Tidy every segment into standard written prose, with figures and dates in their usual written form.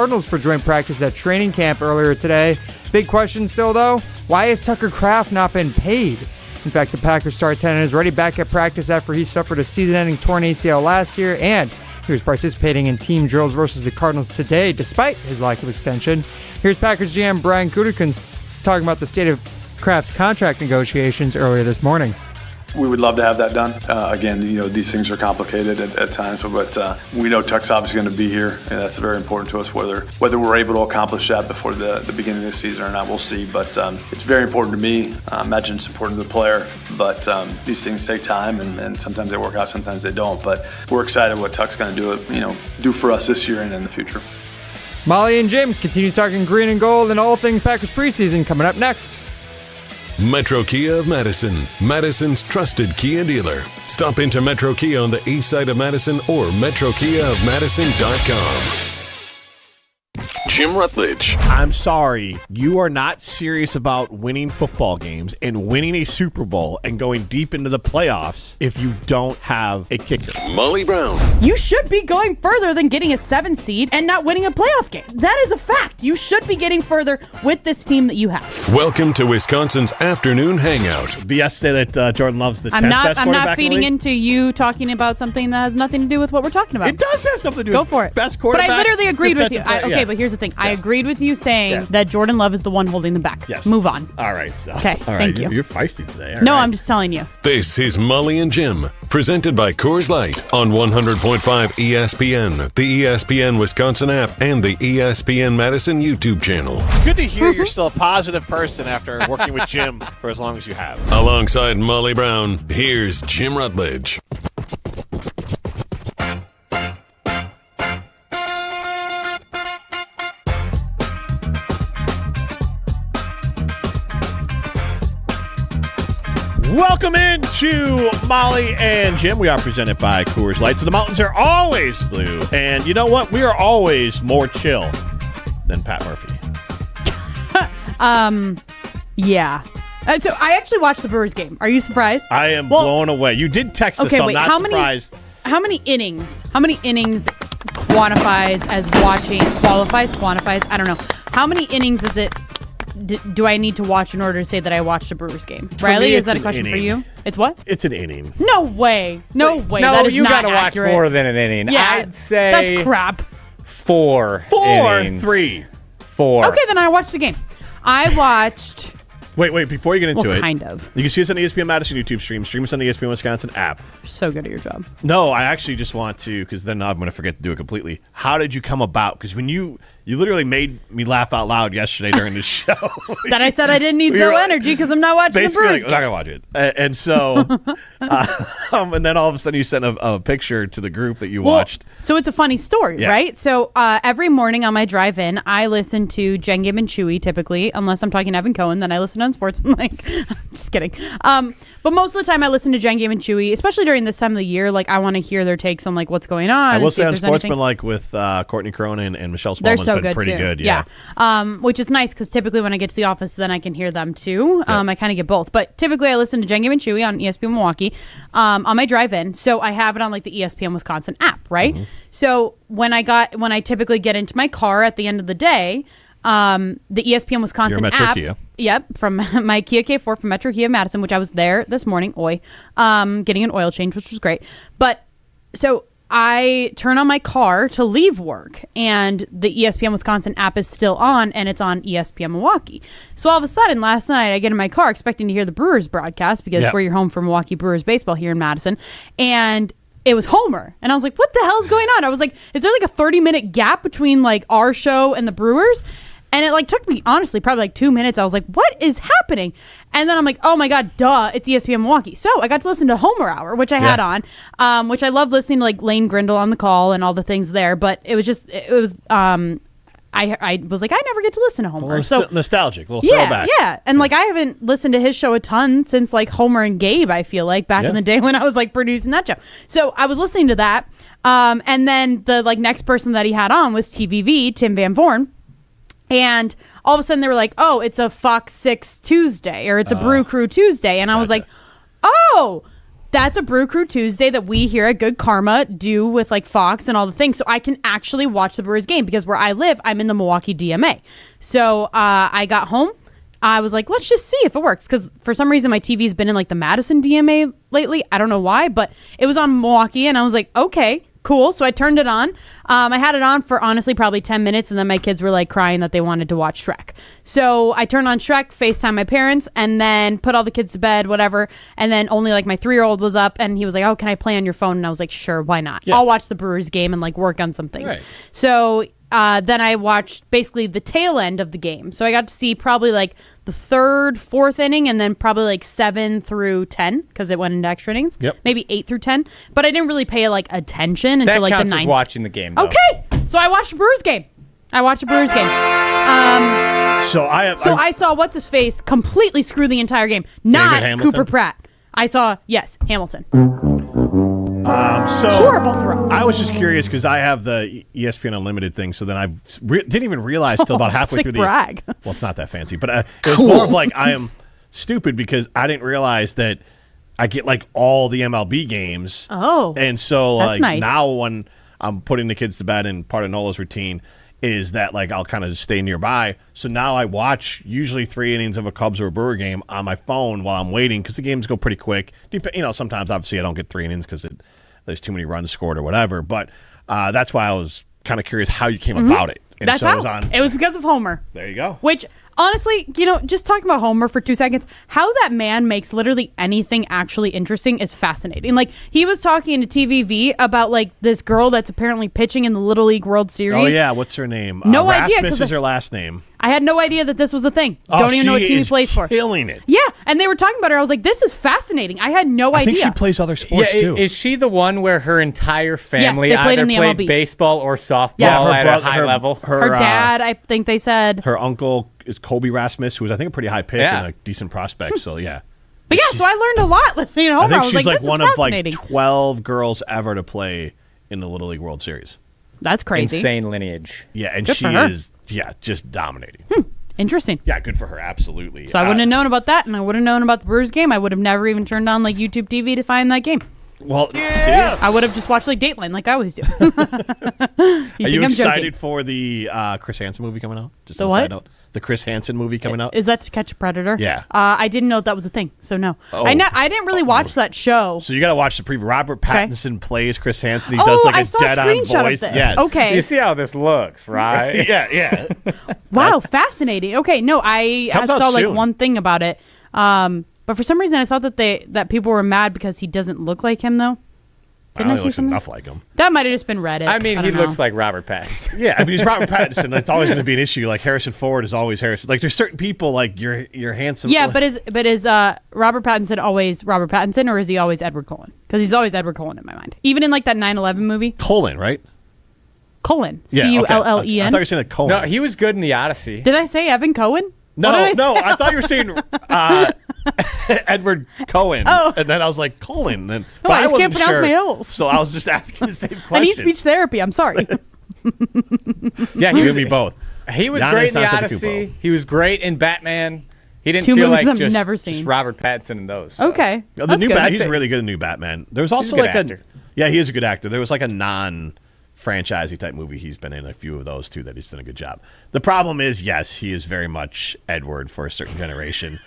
Cardinals for joint practice at training camp earlier today. Big question still, though, why has Tucker Kraft not been paid? In fact, the Packers star tight end is already back at practice after he suffered a season-ending torn ACL last year, and he was participating in team drills versus the Cardinals today, despite his lack of extension. Here's Packers GM Brian Gutekunst talking about the state of Kraft's contract negotiations earlier this morning. We would love to have that done. Again, these things are complicated at times, but we know Tuck's obviously going to be here, and that's very important to us. Whether we're able to accomplish that before the beginning of the season or not, we'll see. But it's very important to me. I imagine it's important to the player, but these things take time, and sometimes they work out, sometimes they don't. But we're excited what Tuck's going to do for us this year and in the future. Molly and Jim continues talking green and gold and all things Packers preseason coming up next. Metro Kia of Madison, Madison's trusted Kia dealer. Stop into Metro Kia on the east side of Madison or metrokiaofmadison.com. Jim Rutledge. I'm sorry, you are not serious about winning football games and winning a Super Bowl and going deep into the playoffs if you don't have a kicker. Molly Brown. You should be going further than getting a 7 seed and not winning a playoff game. That is a fact. You should be getting further with this team that you have. Welcome to Wisconsin's afternoon hangout. BS say that Jordan Love's the 10th best quarterback I'm not feeding in the league. into you talking about something that has nothing to do with what we're talking about. It does have something to do Go with for it. Best quarterback. But I literally agreed with you. Yeah. But here's the thing. I agreed with you saying that Jordan Love is the one holding them back. Yes. Move on. All right. So. Okay, All right. thank you. You're feisty today. All no, right. I'm just telling you. This is Molly and Jim, presented by Coors Light on 100.5 ESPN, the ESPN Wisconsin app, and the ESPN Madison YouTube channel. It's good to hear you're still a positive person after working with Jim for as long as you have. Alongside Molly Brown, here's Jim Rutledge. Welcome into Molly and Jim. We are presented by Coors Light. So the mountains are always blue. And you know what? We are always more chill than Pat Murphy. Yeah. So I actually watched the Brewers game. Are you surprised? I am blown away. You did text us, so I'm not surprised. How many innings qualifies? I don't know. How many innings is it? Do I need to watch in order to say that I watched a Brewers game? Riley, is that a question for you? It's what? It's an inning. No way. No way. No, that is you not gotta watch accurate. more than an inning. Yeah, I'd say that's crap. 4 innings. 3. 4. Okay, then I watched the game. I watched. Wait, before you get into it. Kind of. You can see us on the ESPN Madison YouTube stream. Stream us on the ESPN Wisconsin app. You're so good at your job. No, I actually just want to, because then I'm going to forget to do it completely. How did you come about? Because when you literally made me laugh out loud yesterday during the show. That I said I didn't need energy because I'm not watching the Brewers. I'm not going to watch it. And so, and then all of a sudden you sent a picture to the group that you watched. So it's a funny story, right? So every morning on my drive in, I listen to Jen, Gib, and Chewy typically, unless I'm talking to Evan Cohen, then I listen on sports. I'm like, just kidding. But most of the time I listen to Jen, Gib, and Chewy, especially during this time of the year. Like I want to hear their takes on like what's going on. I will say on Sportsman, like with Courtney Cronin and Michelle Spallman's so been good pretty too. good. Yeah. Which is nice because typically when I get to the office, then I can hear them too. I kind of get both. But typically I listen to Jen, Gib, and Chewy on ESPN Milwaukee on my drive-in. So I have it on like the ESPN Wisconsin app, right? Mm-hmm. So when I typically get into my car at the end of the day, the ESPN Wisconsin Metro app. Kia. Yep, from my Kia K4 from Metro Kia Madison, which I was there this morning, getting an oil change, which was great. But so I turn on my car to leave work, and the ESPN Wisconsin app is still on, and it's on ESPN Milwaukee. So all of a sudden, last night, I get in my car expecting to hear the Brewers broadcast because we're your home for Milwaukee Brewers baseball here in Madison, and it was Homer. And I was like, what the hell's going on? I was like, is there like a 30-minute gap between like our show and the Brewers? And it like took me, honestly, probably like 2 minutes. I was like, what is happening? And then I'm like, oh my God, duh, it's ESPN Milwaukee. So I got to listen to Homer Hour, which I had on, which I love listening to like Lane Grindle on the call and all the things there. But I was like, I never get to listen to Homer. So nostalgic, little throwback. Yeah. And like, I haven't listened to his show a ton since like Homer and Gabe, I feel like back in the day when I was like producing that show. So I was listening to that. And then the like next person that he had on was TVV, Tim Van Vorn. And all of a sudden they were like, oh, it's a Fox 6 Tuesday or it's a Brew Crew Tuesday. And I was like, oh, That's a Brew Crew Tuesday that we here at Good Karma do with like Fox and all the things. So I can actually watch the Brewers game because where I live, I'm in the Milwaukee DMA. So I got home. I was like, let's just see if it works. Because for some reason, my TV's been in like the Madison DMA lately. I don't know why, but it was on Milwaukee. And I was like, okay, cool. So I turned it on. I had it on for honestly probably 10 minutes. And then my kids were like crying that they wanted to watch Shrek. So I turned on Shrek, FaceTime my parents, and then put all the kids to bed, whatever. And then only like my 3-year-old was up and he was like, oh, can I play on your phone? And I was like, sure, why not? Yeah. I'll watch the Brewers game and like work on some things. Right. So then I watched basically the tail end of the game. So I got to see probably like the 3rd, 4th inning, and then probably like 7 through 10 because it went into extra innings. Yep. Maybe 8 through 10. But I didn't really pay like attention until like the 9th. That counts as watching the game, though. Okay. So I watched the Brewers game. So I saw what's his face completely screw the entire game. Not Hamilton? Cooper Pratt. I saw, yes, Hamilton. So Horrible throw. I was just curious because I have the ESPN Unlimited thing, so then I didn't even realize till about halfway Sick through brag. Well, it's not that fancy, but it was more of like I am stupid because I didn't realize that I get like all the MLB games. Oh, and so that's like nice. now when I'm putting the kids to bed and part of Nola's routine is that like I'll kind of just stay nearby. So now I watch usually 3 innings of a Cubs or a Brewer game on my phone while I'm waiting because the games go pretty quick. Sometimes obviously I don't get 3 innings because there's too many runs scored or whatever. But that's why I was kind of curious how you came about it. And That's so how. It was because of Homer. There you go. Which, honestly, just talking about Homer for 2 seconds, how that man makes literally anything actually interesting is fascinating. Like, he was talking to TVV about, like, this girl that's apparently pitching in the Little League World Series. Oh, yeah. What's her name? No idea. Rasmus is her last name. I had no idea that this was a thing. Don't even know what team he plays for. Killing it. Yeah, and they were talking about her. I was like, this is fascinating. I had no idea. I think she plays other sports, too. Is she the one where her entire family Yes, they played either in the played MLB. baseball or softball Yes. at a high level? Her dad, I think they said. Her uncle is Kobe Rasmus, who is, I think, a pretty high pick and a decent prospect. So, yeah. But yeah, so I learned a lot listening to Homer. I think was she's like, this one is of like fascinating. 12 girls ever to play in the Little League World Series. That's crazy. Insane lineage. Yeah, and Good she for her. is, just dominating. Interesting. Yeah, good for her, absolutely. So I wouldn't have known about that, and I would have known about the Brewers game. I would have never even turned on like YouTube TV to find that game. Well, see? I would have just watched like Dateline, like I always do. Are you I'm excited joking. for the Chris Hansen movie coming out? Just The a what? side note. The Chris Hansen movie coming out? Is that To Catch a Predator? Yeah. I didn't know that was a thing, so no. Oh. I didn't really watch that show. So you got to watch the preview. Robert Pattinson plays Chris Hansen. He Oh, does like I a saw a dead-on screenshot of voice. this. Yes. Okay. You see how this looks, right? yeah. Wow, fascinating. Okay, no, I Comes out saw like soon. one thing about it. But for some reason I thought that people were mad because he doesn't look like him though. Didn't I see looks something? enough like him. That might have just been Reddit. I mean, he don't looks know. like Robert Pattinson. Yeah, I mean, he's Robert Pattinson. That's always going to be an issue. Like Harrison Ford is always Harrison. Like there's certain people like you're handsome. Yeah, but is Robert Pattinson always Robert Pattinson, or is he always Edward Cullen? Because he's always Edward Cullen in my mind. Even in like that 9/11 movie, Colin, right? Cullen, Yeah, okay. I thought you Cullen. were saying that Colin. No, he was good in the Odyssey. Did I say Evan Cohen? No, What did I say? I thought you were saying Edward Cohen. Oh. And then I was like, Colin. And, Oh, I just can't pronounce my L's. So I was just asking the same question. I need speech therapy. I'm sorry. Yeah, You and me both. He was Giannis great in the Antetokounmpo. Odyssey. He was great in Batman. He didn't Two feel movies like I've just, never seen. just Robert Pattinson in those. So. Okay, The that's new good. He's really good in New Batman. There was also a good like actor. Yeah, he is a good actor. There was like a non-franchisey type movie. He's been in a few of those too that he's done a good job. The problem is, yes, he is very much Edward for a certain generation.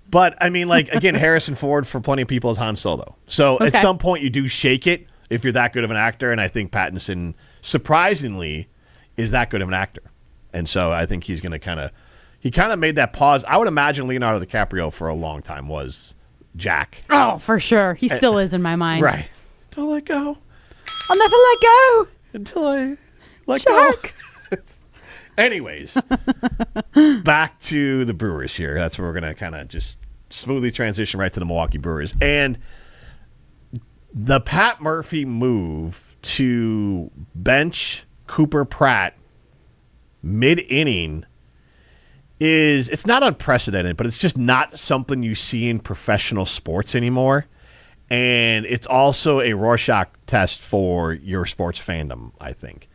But I mean, like again, Harrison Ford for plenty of people is Han Solo. So at Okay. some point you do shake it if you're that good of an actor, and I think Pattinson surprisingly is that good of an actor. And so I think he's going to he kind of made that pause. I would imagine Leonardo DiCaprio for a long time was Jack. Oh, for sure. He still is in my mind. Right. Don't let go I'll never let go. until I let Jack. go. Anyways, back to the Brewers here. That's where we're going to kind of just smoothly transition right to the Milwaukee Brewers. And the Pat Murphy move to bench Cooper Pratt mid-inning it's not unprecedented, but it's just not something you see in professional sports anymore. And it's also a Rorschach test for your sports fandom, I think.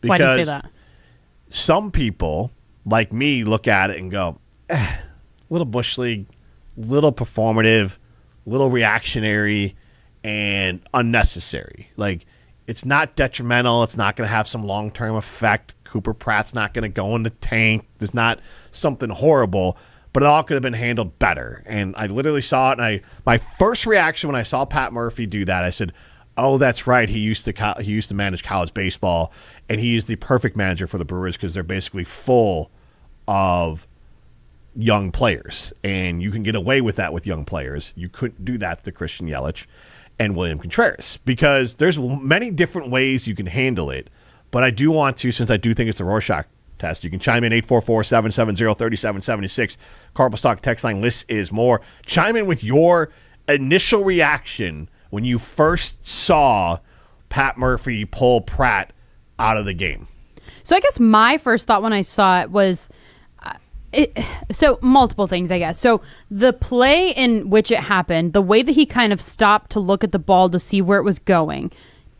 Why do you say that? Some people, like me, look at it and go, little Bush League, little performative, little reactionary, and unnecessary. Like, it's not detrimental. It's not going to have some long-term effect. Cooper Pratt's not going to go in the tank. There's not something horrible, but it all could have been handled better. And I literally saw it, and my first reaction when I saw Pat Murphy do that, I said, oh, that's right. He used to manage college baseball, and he is the perfect manager for the Brewers because they're basically full of young players, and you can get away with that with young players. You couldn't do that to Christian Yelich and William Contreras because there's many different ways you can handle it. But I do want to, since I do think it's a Rorschach test, you can chime in 844-770-3776. Carpal Stock text line list is more. Chime in with your initial reaction when you first saw Pat Murphy pull Pratt out of the game. So I guess my first thought when I saw it was, so multiple things, I guess. So the play in which it happened, the way that he kind of stopped to look at the ball to see where it was going,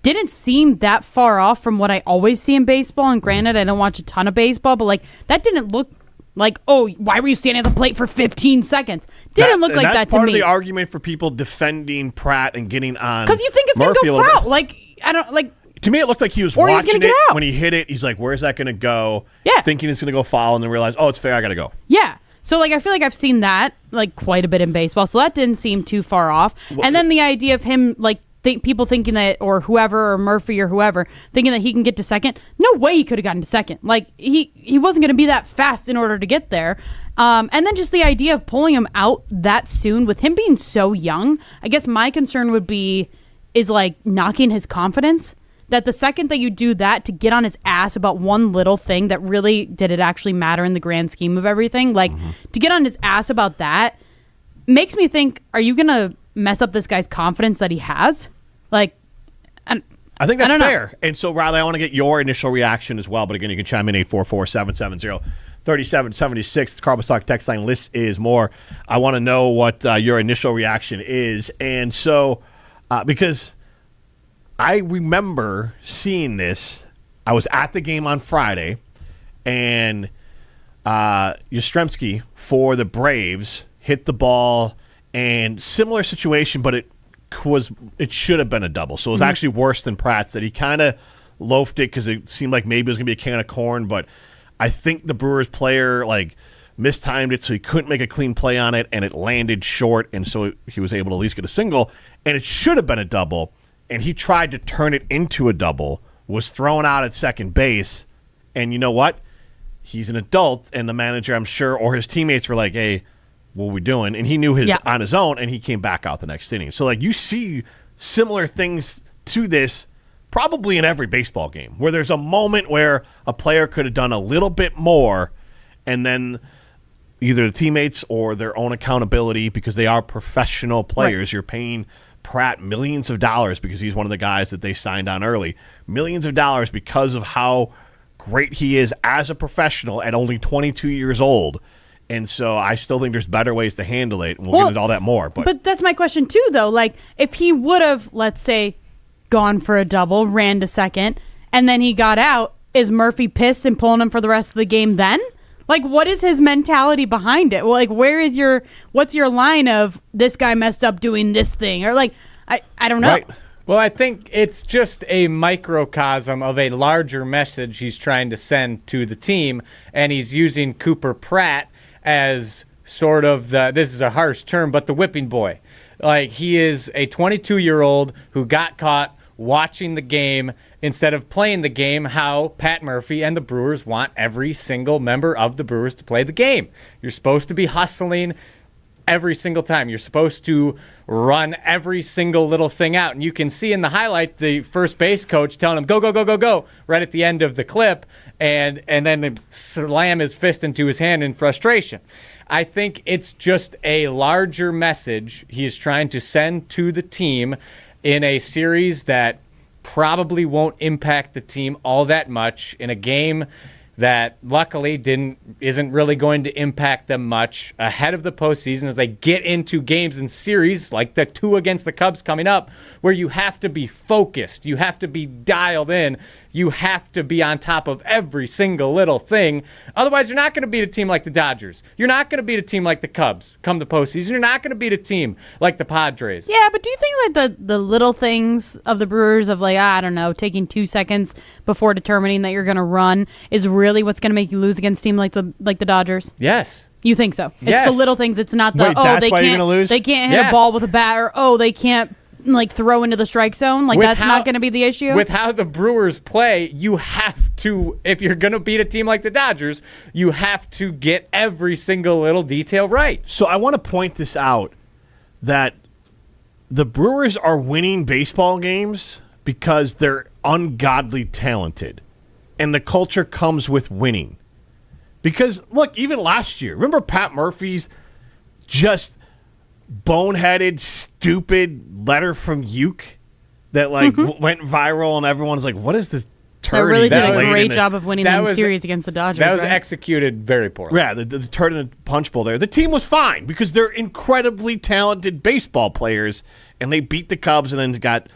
didn't seem that far off from what I always see in baseball. And granted, I don't watch a ton of baseball, but like that didn't look like, oh, why were you standing at the plate for 15 seconds? Didn't look like that to me. That's part of the argument for people defending Pratt and getting on because you think it's going to go foul. Like, I don't like. To me, it looked like he was watching it when he hit it. He's like, where's that going to go? Yeah. Thinking it's going to go foul and then realize, oh, it's fair. I got to go. Yeah. So, like, I feel like I've seen that, like, quite a bit in baseball. So that didn't seem too far off. Well, and then the idea of him, like, people thinking that, or whoever, or Murphy or whoever, thinking that he can get to second. No way he could have gotten to second. Like, he wasn't going to be that fast in order to get there. And then just the idea of pulling him out that soon with him being so young, I guess my concern would be is, like, knocking his confidence. That the second that you do that to get on his ass about one little thing that really did it actually matter in the grand scheme of everything, like to get on his ass about that makes me think, are you going to mess up this guy's confidence that he has? Like, I think that's fair. And so, Riley, I want to get your initial reaction as well. But again, you can chime in 844-770-3776. The Carpal Stock text line list is more. I want to know what your initial reaction is. And so, because I remember seeing this. I was at the game on Friday, and Yastrzemski for the Braves hit the ball, and similar situation, but it should have been a double. So it was actually worse than Pratt's. That he kind of loafed it because it seemed like maybe it was going to be a can of corn, but I think the Brewers player like mistimed it, so he couldn't make a clean play on it, and it landed short, and so he was able to at least get a single, and it should have been a double. And he tried to turn it into a double, was thrown out at second base, and you know what? He's an adult, and the manager, I'm sure, or his teammates were like, hey, what are we doing? And he knew on his own, and he came back out the next inning. So, like, you see similar things to this probably in every baseball game, where there's a moment where a player could have done a little bit more, and then either the teammates or their own accountability, because they are professional players. Right. You're paying Pratt millions of dollars because he's one of the guys that they signed on early. Millions of dollars because of how great he is as a professional at only 22 years old. And so I still think there's better ways to handle it, and we'll get into all that more. But that's my question too, though. Like, if he would have, let's say, gone for a double, ran to second, and then he got out, is Murphy pissed and pulling him for the rest of the game then? Like, what is his mentality behind it? Well, like, what's your line of this guy messed up doing this thing? Or, like, I don't know. Right. Well, I think it's just a microcosm of a larger message he's trying to send to the team, and he's using Cooper Pratt as sort of this is a harsh term, but the whipping boy. Like, he is a 22-year-old who got caught watching the game instead of playing the game how Pat Murphy and the Brewers want every single member of the Brewers to play the game. You're supposed to be hustling every single time. You're supposed to run every single little thing out. And you can see in the highlight the first base coach telling him, go, go, go, go, go, right at the end of the clip, and then they slam his fist into his hand in frustration. I think it's just a larger message he is trying to send to the team in a series that probably won't impact the team all that much, in a game that luckily isn't really going to impact them much ahead of the postseason as they get into games and series like the 2 against the Cubs coming up, where you have to be focused, you have to be dialed in. You have to be on top of every single little thing. Otherwise, you're not going to beat a team like the Dodgers. You're not going to beat a team like the Cubs come the postseason. You're not going to beat a team like the Padres. Yeah, but do you think like the little things of the Brewers of like, I don't know, taking 2 seconds before determining that you're going to run is really what's going to make you lose against a team like the Dodgers? Yes. You think so? Yes. It's the little things. It's not the Wait, that's why you're gonna lose? They can't hit a ball with a bat, or they can't like throw into the strike zone. Like that's not going to be the issue. With how the Brewers play, you have to, if you're going to beat a team like the Dodgers, you have to get every single little detail right. So I want to point this out that the Brewers are winning baseball games because they're ungodly talented, and the culture comes with winning. Because, look, even last year, remember Pat Murphy's just boneheaded, stupid letter from Uke that, went viral, and everyone's like, what is this turd? They really did a laid great in job of winning the series against the Dodgers. That was right? executed very poorly. Yeah, the turd in the punch bowl there. The team was fine because they're incredibly talented baseball players, and they beat the Cubs and then got,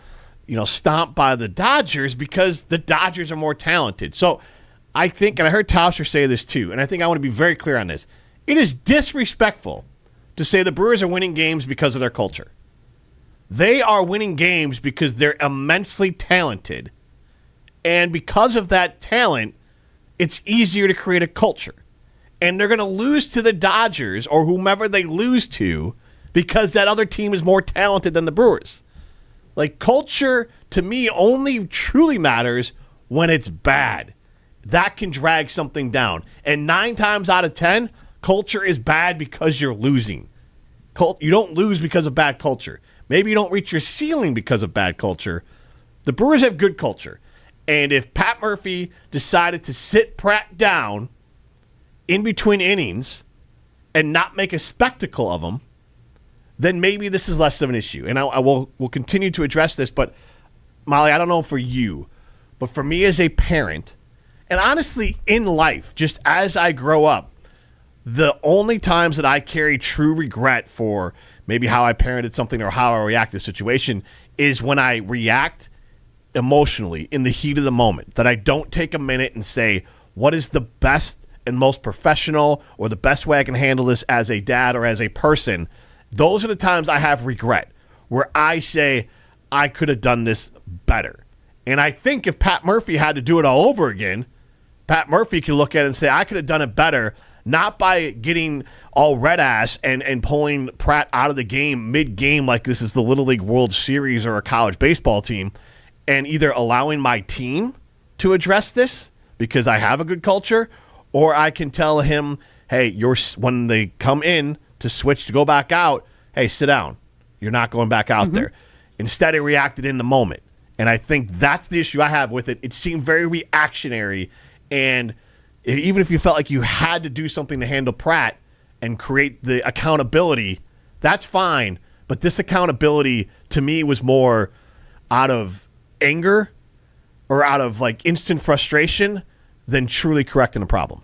stomped by the Dodgers because the Dodgers are more talented. So I think, and I heard Tauscher say this too, and I think I want to be very clear on this. It is disrespectful to say the Brewers are winning games because of their culture. They are winning games because they're immensely talented. And because of that talent, it's easier to create a culture. And they're going to lose to the Dodgers or whomever they lose to because that other team is more talented than the Brewers. Like, culture, to me, only truly matters when it's bad. That can drag something down. And 9 times out of 10, culture is bad because you're losing. You don't lose because of bad culture. Maybe you don't reach your ceiling because of bad culture. The Brewers have good culture. And if Pat Murphy decided to sit Pratt down in between innings and not make a spectacle of him, then maybe this is less of an issue. And we'll continue to address this. But, Molly, I don't know for you, but for me as a parent, and honestly, in life, just as I grow up, the only times that I carry true regret for maybe how I parented something or how I react to a situation is when I react emotionally in the heat of the moment, that I don't take a minute and say, what is the best and most professional or the best way I can handle this as a dad or as a person. Those are the times I have regret, where I say, I could have done this better. And I think if Pat Murphy had to do it all over again, Pat Murphy could look at it and say, I could have done it better, not by getting all red ass and pulling Pratt out of the game mid-game like this is the Little League World Series or a college baseball team, and either allowing my team to address this because I have a good culture, or I can tell him, hey, when they come in to switch to go back out, hey, sit down. You're not going back out there. Instead, he reacted in the moment. And I think that's the issue I have with it. It seemed very reactionary. And even if you felt like you had to do something to handle Pratt and create the accountability, that's fine. But this accountability, to me, was more out of anger or out of like instant frustration than truly correcting a problem.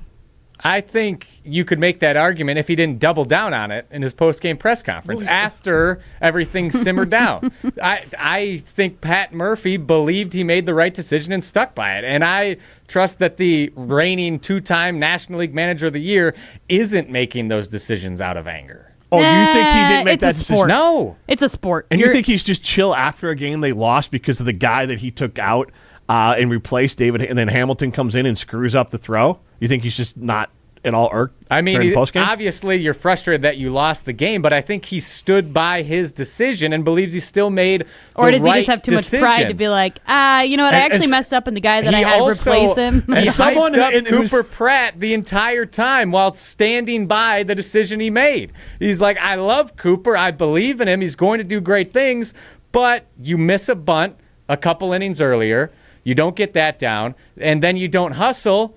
I think you could make that argument if he didn't double down on it in his post-game press conference after everything simmered down. I think Pat Murphy believed he made the right decision and stuck by it. And I trust that the reigning 2-time National League Manager of the Year isn't making those decisions out of anger. Oh, you think he didn't make that decision? No. It's a sport. And you think he's just chill after a game they lost because of the guy that he took out and replaced David, and then Hamilton comes in and screws up the throw? You think he's just not at all irked? I mean, post-game? Obviously you're frustrated that you lost the game, but I think he stood by his decision and believes he still made or the did right he just have too decision. much pride to be like, you know what, I actually messed up, and the guy that I had replace him. He hyped up Cooper Pratt the entire time while standing by the decision he made. He's like, I love Cooper. I believe in him. He's going to do great things, but you miss a bunt a couple innings earlier. You don't get that down, and then you don't hustle.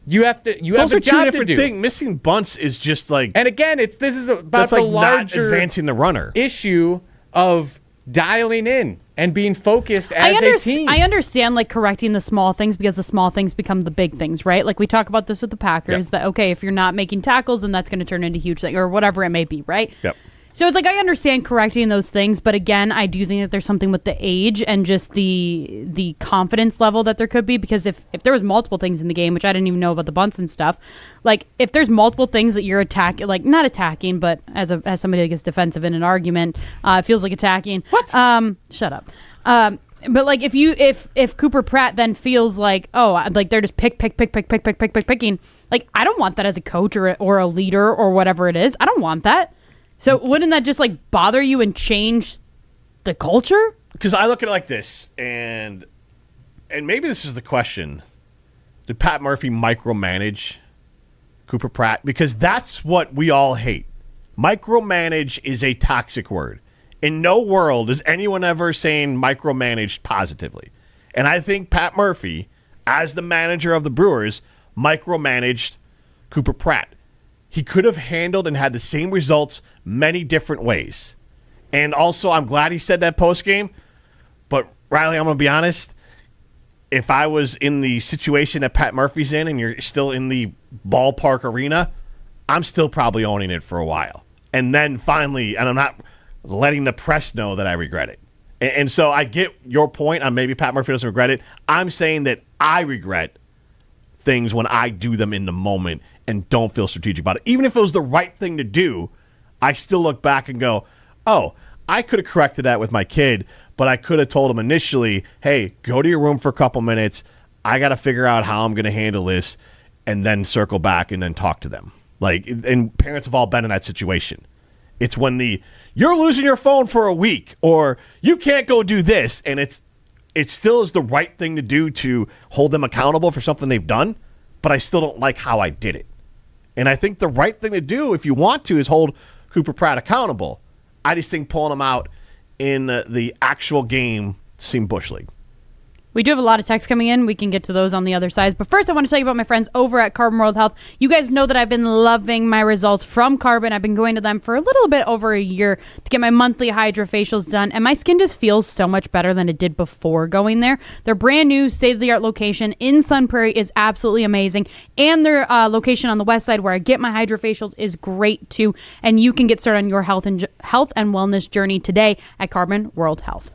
You have to. You have a job to do. Things. Missing bunts is just like. And again, this is about the like larger not advancing the runner issue of dialing in and being focused as a team. I understand like correcting the small things because the small things become the big things, right? Like we talk about this with the Packers that okay, if you're not making tackles, then that's going to turn into huge thing or whatever it may be, right? Yep. So it's like I understand correcting those things, but again, I do think that there's something with the age and just the confidence level that there could be, because if there was multiple things in the game, which I didn't even know about the bunts and stuff, like if there's multiple things that you're not attacking, but as somebody that gets defensive in an argument, it feels like attacking. What? Shut up. But like if Cooper Pratt then feels like, oh, like they're just picking, like I don't want that as a coach or a leader or whatever it is. I don't want that. So wouldn't that just like bother you and change the culture? Because I look at it like this, and maybe this is the question: did Pat Murphy micromanage Cooper Pratt? Because that's what we all hate. Micromanage is a toxic word. In no world is anyone ever saying micromanaged positively. And I think Pat Murphy, as the manager of the Brewers, micromanaged Cooper Pratt. He could have handled and had the same results many different ways. And also, I'm glad he said that post-game. But, Riley, I'm going to be honest. If I was in the situation that Pat Murphy's in and you're still in the ballpark arena, I'm still probably owning it for a while. And then finally, and I'm not letting the press know that I regret it. And so I get your point on maybe Pat Murphy doesn't regret it. I'm saying that I regret things when I do them in the moment and don't feel strategic about it. Even if it was the right thing to do, I still look back and go, oh, I could have corrected that with my kid, but I could have told him initially, hey, go to your room for a couple minutes. I got to figure out how I'm going to handle this, and then circle back and then talk to them. Like, and parents have all been in that situation. It's when you're losing your phone for a week, or you can't go do this, and it still is the right thing to do to hold them accountable for something they've done, but I still don't like how I did it. And I think the right thing to do, if you want to, is hold Cooper Pratt accountable. I just think pulling him out in the actual game seemed Bush League. We do have a lot of texts coming in. We can get to those on the other side. But first, I want to tell you about my friends over at Carbon World Health. You guys know that I've been loving my results from Carbon. I've been going to them for a little bit over a year to get my monthly hydrofacials done. And my skin just feels so much better than it did before going there. Their brand new state-of-the-art location in Sun Prairie is absolutely amazing. And their location on the west side where I get my hydrofacials is great too. And you can get started on your health and wellness journey today at Carbon World Health.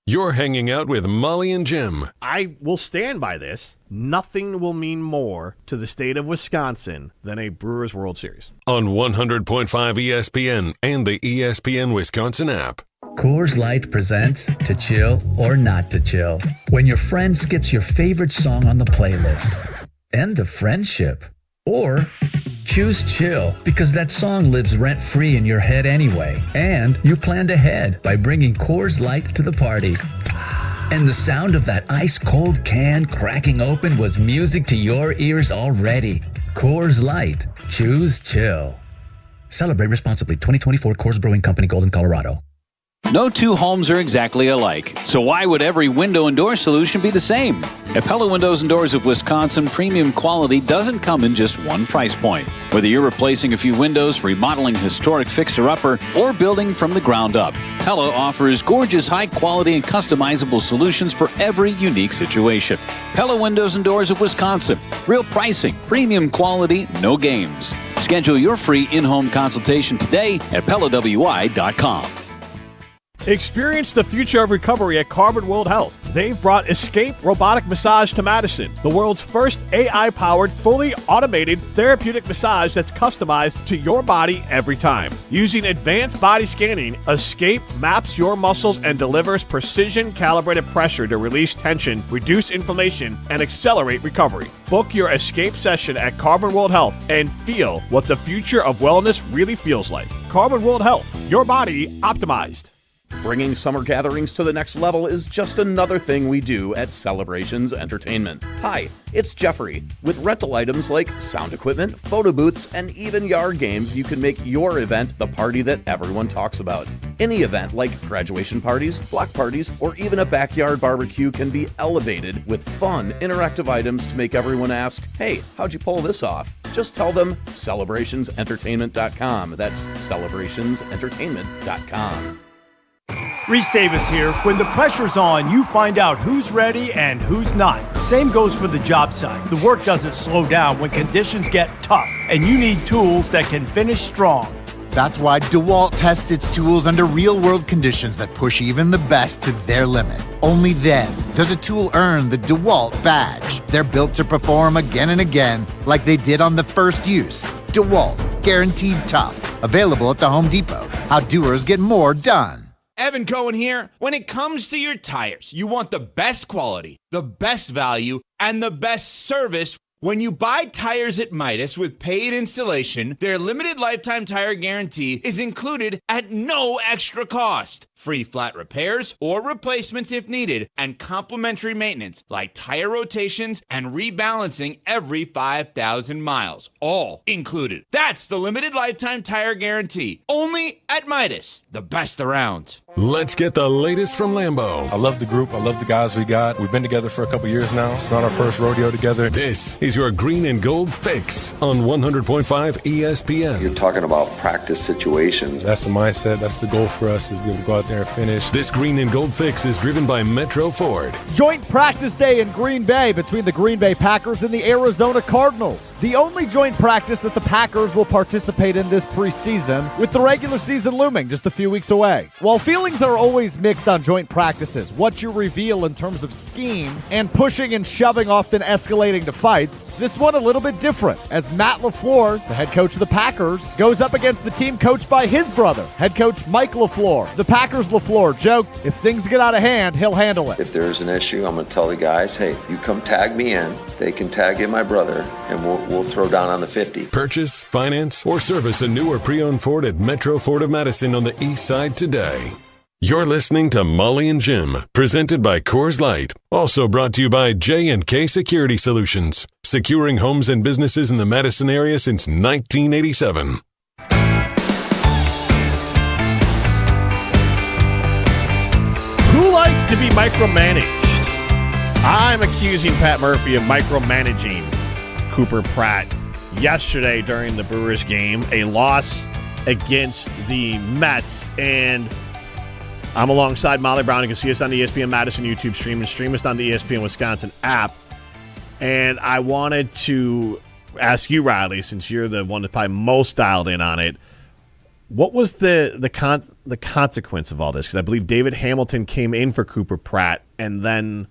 You're hanging out with Molly and Jim. I will stand by this. Nothing will mean more to the state of Wisconsin than a Brewers World Series. On 100.5 ESPN and the ESPN Wisconsin app. Coors Light presents To Chill or Not to Chill. When your friend skips your favorite song on the playlist. End the friendship. Or choose chill because that song lives rent-free in your head anyway. And you planned ahead by bringing Coors Light to the party. And the sound of that ice-cold can cracking open was music to your ears already. Coors Light. Choose chill. Celebrate responsibly. 2024 Coors Brewing Company, Golden, Colorado. No two homes are exactly alike, so why would every window and door solution be the same? At Pella Windows and Doors of Wisconsin, premium quality doesn't come in just one price point. Whether you're replacing a few windows, remodeling a historic fixer-upper, or building from the ground up, Pella offers gorgeous, high-quality, and customizable solutions for every unique situation. Pella Windows and Doors of Wisconsin. Real pricing, premium quality, no games. Schedule your free in-home consultation today at PellaWI.com. Experience the future of recovery at Carbon World Health. They've brought Escape Robotic Massage to Madison, the world's first AI-powered, fully automated therapeutic massage that's customized to your body every time. Using advanced body scanning, Escape maps your muscles and delivers precision-calibrated pressure to release tension, reduce inflammation, and accelerate recovery. Book your Escape session at Carbon World Health and feel what the future of wellness really feels like. Carbon World Health, your body optimized. Bringing summer gatherings to the next level is just another thing we do at Celebrations Entertainment. Hi, it's Jeffrey. With rental items like sound equipment, photo booths, and even yard games, you can make your event the party that everyone talks about. Any event like graduation parties, block parties, or even a backyard barbecue can be elevated with fun, interactive items to make everyone ask, hey, how'd you pull this off? Just tell them celebrationsentertainment.com. That's celebrationsentertainment.com. Reese Davis here. When the pressure's on, you find out who's ready and who's not. Same goes for the job site. The work doesn't slow down when conditions get tough, and you need tools that can finish strong. That's why DeWalt tests its tools under real-world conditions that push even the best to their limit. Only then does a tool earn the DeWalt badge. They're built to perform again and again, like they did on the first use. DeWalt, guaranteed tough. Available at the Home Depot. How doers get more done. Evan Cohen here. When it comes to your tires, you want the best quality, the best value, and the best service. When you buy tires at Midas with paid installation, their limited lifetime tire guarantee is included at no extra cost. Free flat repairs or replacements if needed, and complimentary maintenance like tire rotations and rebalancing every 5,000 miles. All included. That's the limited lifetime tire guarantee. Only at Midas, the best around. Let's get the latest from Lambeau. I love the group. I love the guys we got. We've been together for a couple years now. It's not our first rodeo together. This is your green and gold fix on 100.5 ESPN. You're talking about practice situations. That's the mindset. That's the goal for us, is to be able to go out there and finish. This green and gold fix is driven by Metro Ford. Joint practice day in Green Bay between the Green Bay Packers and the Arizona Cardinals. The only joint practice that the Packers will participate in this preseason, with the regular season looming just a few weeks away. While feelings are always mixed on joint practices, what you reveal in terms of scheme and pushing and shoving often escalating to fights, this one a little bit different, as Matt LaFleur, the head coach of the Packers, goes up against the team coached by his brother, head coach Mike LaFleur. The Packers' LaFleur joked, if things get out of hand, he'll handle it. If there's an issue, I'm going to tell the guys, hey, you come tag me in, they can tag in my brother, and we'll throw down on the 50. Purchase, finance, or service a new or pre-owned Ford at Metro Ford of Madison on the east side today. You're listening to Molly and Jim, presented by Coors Light. Also brought to you by J&K Security Solutions, securing homes and businesses in the Madison area since 1987. Who likes to be micromanaged? I'm accusing Pat Murphy of micromanaging Cooper Pratt yesterday during the Brewers game, a loss against the Mets, and I'm alongside Molly Brown. You can see us on the ESPN Madison YouTube stream and stream us on the ESPN Wisconsin app. And I wanted to ask you, Riley, since you're the one that's probably most dialed in on it, what was the consequence of all this? Because I believe David Hamilton came in for Cooper Pratt, and then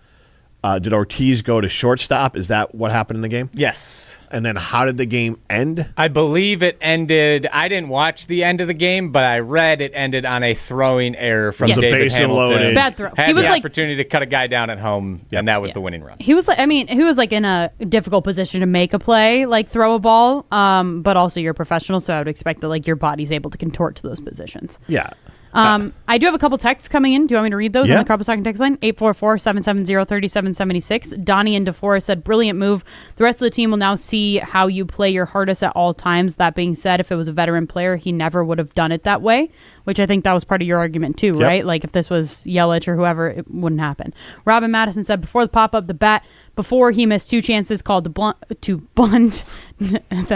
did Ortiz go to shortstop? Is that what happened in the game? Yes. And then how did the game end? I believe it ended, I didn't watch the end of the game, but I read it ended on a throwing error from David Hamilton. Bad throw. Had He was the like, opportunity to cut a guy down at home, and that was the winning run. he was like, he was like in a difficult position to make a play, like throw a ball. But also you're a professional, so I would expect that like your body's able to contort to those positions. Yeah. I do have a couple texts coming in. Do you want me to read those on the Carpet Talking text line? 844-770-3776. Donnie and DeForest said, brilliant move. The rest of the team will now see how you play your hardest at all times. That being said, if it was a veteran player, he never would have done it that way, which I think that was part of your argument too, right? Like if this was Yelich or whoever, it wouldn't happen. Robin Madison said, before the pop-up, the bat, before he missed two chances called to bunt.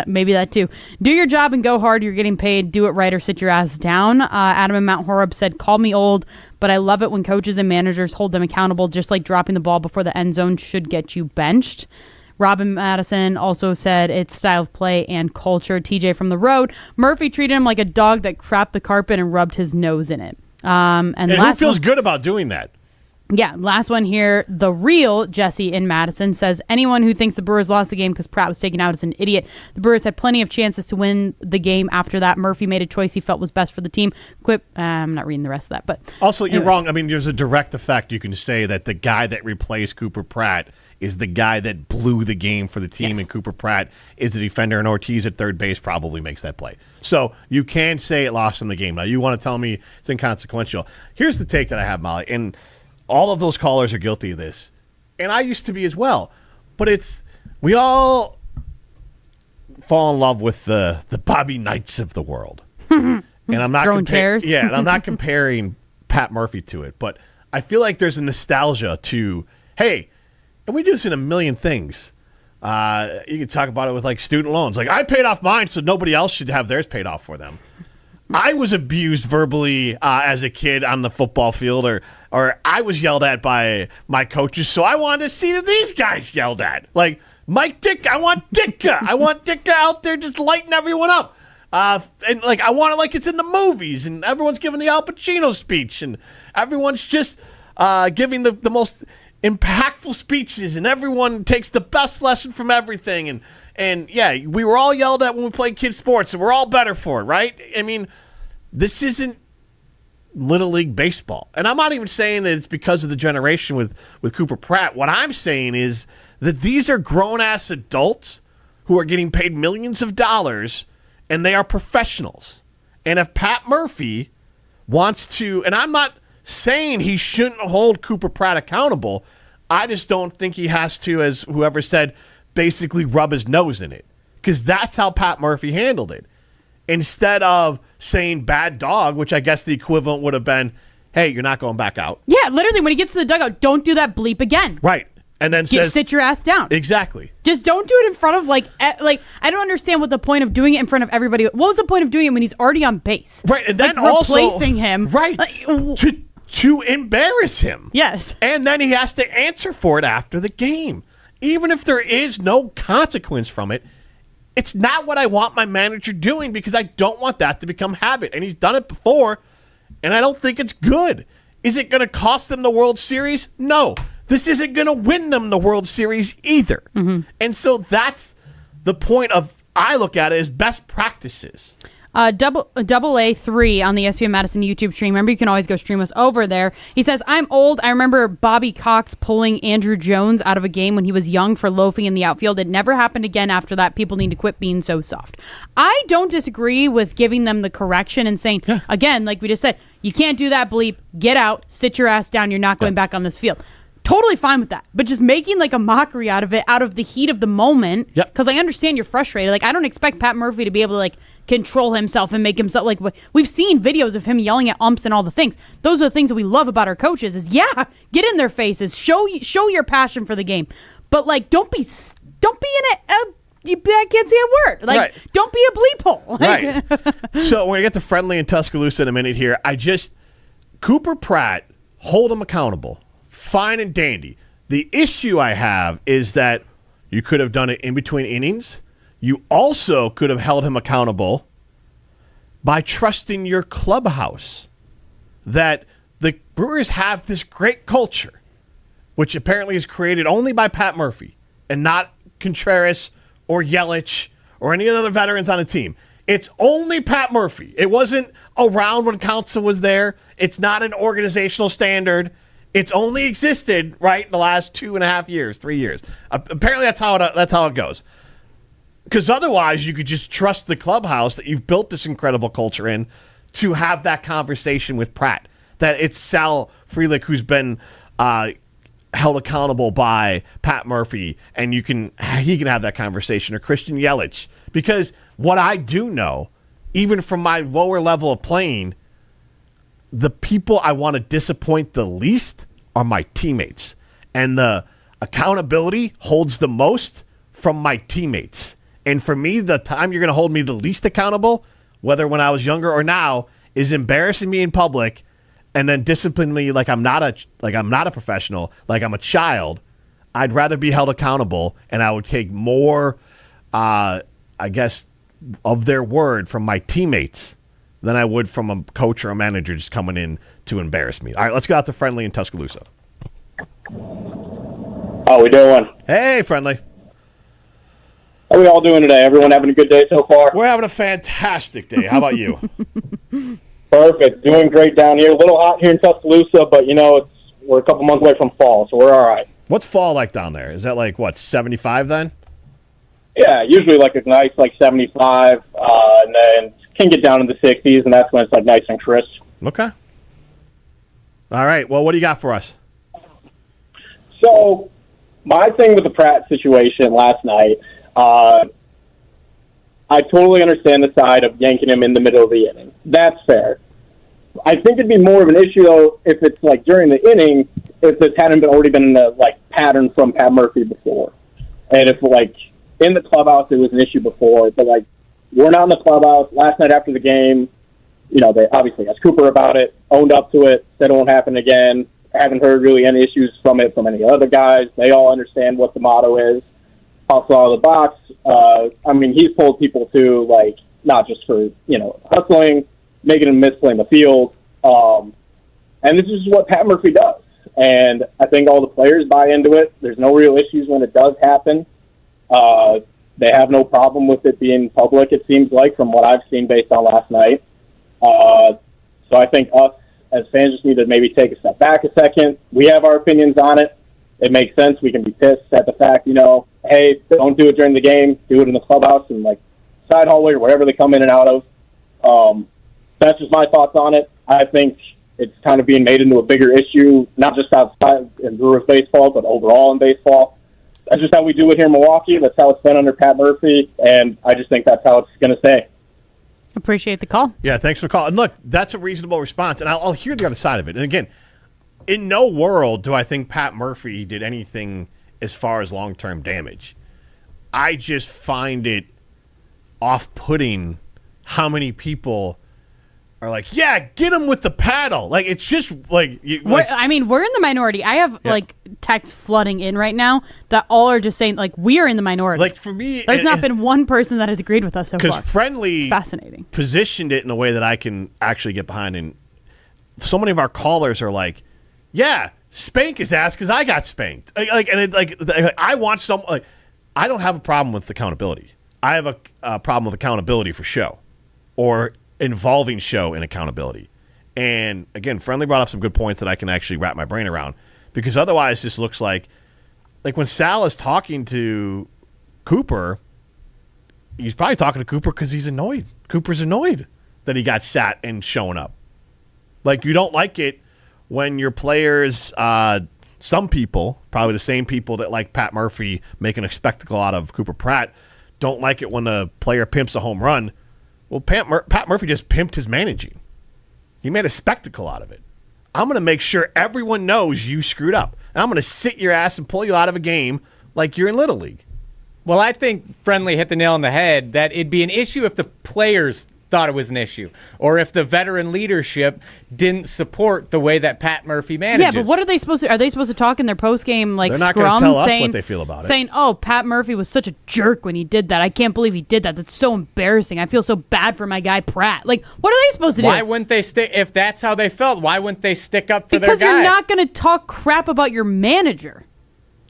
Maybe that too. Do your job and go hard. You're getting paid. Do it right or sit your ass down. Adam and Mount Horeb said, call me old, but I love it when coaches and managers hold them accountable, just like dropping the ball before the end zone should get you benched. Robin Madison also said it's style of play and culture. TJ from the road. Murphy treated him like a dog that crapped the carpet and rubbed his nose in it. And who feels good about doing that? Yeah, last one here. The real Jesse in Madison says, anyone who thinks the Brewers lost the game because Pratt was taken out is an idiot. The Brewers had plenty of chances to win the game after that. Murphy made a choice he felt was best for the team. Quip. I'm not reading the rest of that. But also, you're wrong. I mean, there's a direct effect. You can say that the guy that replaced Cooper Pratt is the guy that blew the game for the team, and Cooper Pratt is the defender, and Ortiz at third base probably makes that play. So you can say it lost in the game. Now, you want to tell me it's inconsequential. Here's the take that I have, Molly, and all of those callers are guilty of this, and I used to be as well. But we all fall in love with the Bobby Knights of the world, and I'm not chairs. Yeah, and I'm not comparing Pat Murphy to it, but I feel like there's a nostalgia to, hey, and we do this in a million things. You can talk about it with like student loans. Like I paid off mine, so nobody else should have theirs paid off for them. I was abused verbally as a kid on the football field, or I was yelled at by my coaches, so I wanted to see these guys yelled at. Like Mike Ditka, I want Ditka out there just lighting everyone up. And like I want it like it's in the movies, and everyone's giving the Al Pacino speech, and everyone's just giving the most impactful speeches, and everyone takes the best lesson from everything. And yeah, we were all yelled at when we played kids sports, and we're all better for it, right? I mean, this isn't Little League baseball. And I'm not even saying that it's because of the generation with Cooper Pratt. What I'm saying is that these are grown-ass adults who are getting paid millions of dollars, and they are professionals. And if Pat Murphy wants to, and I'm not saying he shouldn't hold Cooper Pratt accountable, I just don't think he has to, as whoever said, basically rub his nose in it. Because that's how Pat Murphy handled it. Instead of saying bad dog, which I guess the equivalent would have been, hey, you're not going back out. Yeah, literally, when he gets to the dugout, don't do that bleep again. Right. And then sit your ass down. Exactly. Just don't do it in front of, like, I don't understand what the point of doing it in front of everybody. What was the point of doing it when he's already on base? Right, and then like, also replacing him. Right. To embarrass him. Yes. And then he has to answer for it after the game. Even if there is no consequence from it, it's not what I want my manager doing, because I don't want that to become habit. And he's done it before, and I don't think it's good. Is it going to cost them the World Series? No. This isn't going to win them the World Series either. Mm-hmm. And so that's the point of, I look at it as best practices. Double A3 on the ESPN Madison YouTube stream. Remember, you can always go stream us over there. He says, I'm old. I remember Bobby Cox pulling Andrew Jones out of a game when he was young for loafing in the outfield. It never happened again after that. People need to quit being so soft. I don't disagree with giving them the correction and saying, again, like we just said, you can't do that bleep. Get out. Sit your ass down. You're not going back on this field. Totally fine with that. But just making like a mockery out of it, out of the heat of the moment, because I understand you're frustrated. Like, I don't expect Pat Murphy to be able to like control himself and make himself like, we've seen videos of him yelling at umps and all the things. Those are the things that we love about our coaches is, yeah, get in their faces, show your passion for the game. But like, don't be in it. I can't say a word. Like, don't be a bleep hole. Right. So we're going to get to Friendly in Tuscaloosa in a minute here. Cooper Pratt, hold him accountable. Fine and dandy. The issue I have is that you could have done it in between innings. You also could have held him accountable by trusting your clubhouse. That the Brewers have this great culture, which apparently is created only by Pat Murphy and not Contreras or Yelich or any other veterans on the team. It's only Pat Murphy. It wasn't around when Counsell was there. It's not an organizational standard. It's only existed, right, the last 2.5 years, 3 years. Apparently that's how it goes. Because otherwise you could just trust the clubhouse that you've built this incredible culture in to have that conversation with Pratt. That it's Sal Frelick who's been held accountable by Pat Murphy, and he can have that conversation, or Christian Yelich. Because what I do know, even from my lower level of playing, the people I want to disappoint the least are my teammates. And the accountability holds the most from my teammates. And for me, the time you're going to hold me the least accountable, whether when I was younger or now, is embarrassing me in public and then discipline me like I'm not a professional, like I'm a child. I'd rather be held accountable, and I would take more, I guess, of their word from my teammates than I would from a coach or a manager just coming in to embarrass me. All right, let's go out to Friendly in Tuscaloosa. How we doing? Hey, Friendly. How are we all doing today? Everyone having a good day so far? We're having a fantastic day. How about you? Perfect. Doing great down here. A little hot here in Tuscaloosa, but, we're a couple months away from fall, so we're all right. What's fall like down there? Is that 75 then? Yeah, usually a nice 75, and then can get down in the 60s, and that's when it's nice and crisp. Okay. All right. Well, what do you got for us? So, my thing with the Pratt situation last night, I totally understand the side of yanking him in the middle of the inning. That's fair. I think it'd be more of an issue, though, if it's during the inning, if this hadn't already been a pattern from Pat Murphy before. And if in the clubhouse it was an issue before, but we're not in the clubhouse. Last night after the game, they obviously asked Cooper about it, owned up to it, said it won't happen again. I haven't heard really any issues from it from any other guys. They all understand what the motto is. Also out of the box, he's told people too, not just for, hustling, making him misplay the field. And this is what Pat Murphy does. And I think all the players buy into it. There's no real issues when it does happen. They have no problem with it being public, it seems like, from what I've seen based on last night. So I think us as fans just need to maybe take a step back a second. We have our opinions on it. It makes sense. We can be pissed at the fact, hey, don't do it during the game. Do it in the clubhouse and, side hallway or wherever they come in and out of. That's just my thoughts on it. I think it's kind of being made into a bigger issue, not just outside in Brewers baseball, but overall in baseball. That's just how we do it here in Milwaukee. That's how it's been under Pat Murphy, and I just think that's how it's going to stay. Appreciate the call. Yeah, thanks for the call. And look, that's a reasonable response, and I'll hear the other side of it. And again, in no world do I think Pat Murphy did anything as far as long-term damage. I just find it off-putting how many people are like, yeah, get him with the paddle. It's just we're in the minority. I have texts flooding in right now that all are just saying we are in the minority. For me, there's not been one person that has agreed with us so far. Because Friendly it's fascinating positioned it in a way that I can actually get behind. And so many of our callers are like, yeah, spank his ass because I got spanked. I want some. I don't have a problem with accountability. I have a problem with accountability for show, or involving show and accountability. And again, Friendly brought up some good points that I can actually wrap my brain around, because otherwise this looks like when Sal is talking to Cooper, he's probably talking to Cooper because he's annoyed. Cooper's annoyed that he got sat and showing up. You don't like it when your players, some people, probably the same people that like Pat Murphy making a spectacle out of Cooper Pratt, don't like it when a player pimps a home run. Well, Pat Murphy just pimped his managing. He made a spectacle out of it. I'm going to make sure everyone knows you screwed up. And I'm going to sit your ass and pull you out of a game like you're in Little League. Well, I think Friendly hit the nail on the head that it'd be an issue if the players thought it was an issue, or if the veteran leadership didn't support the way that Pat Murphy manages. Yeah, but what are they supposed to? Are they supposed to talk in their post game They're not going to tell us what they feel about it. Saying, "Oh, Pat Murphy was such a jerk when he did that. I can't believe he did that. That's so embarrassing. I feel so bad for my guy Pratt." What are they supposed to do? Why wouldn't they stick? If that's how they felt, why wouldn't they stick up for their guy? Because you're not going to talk crap about your manager.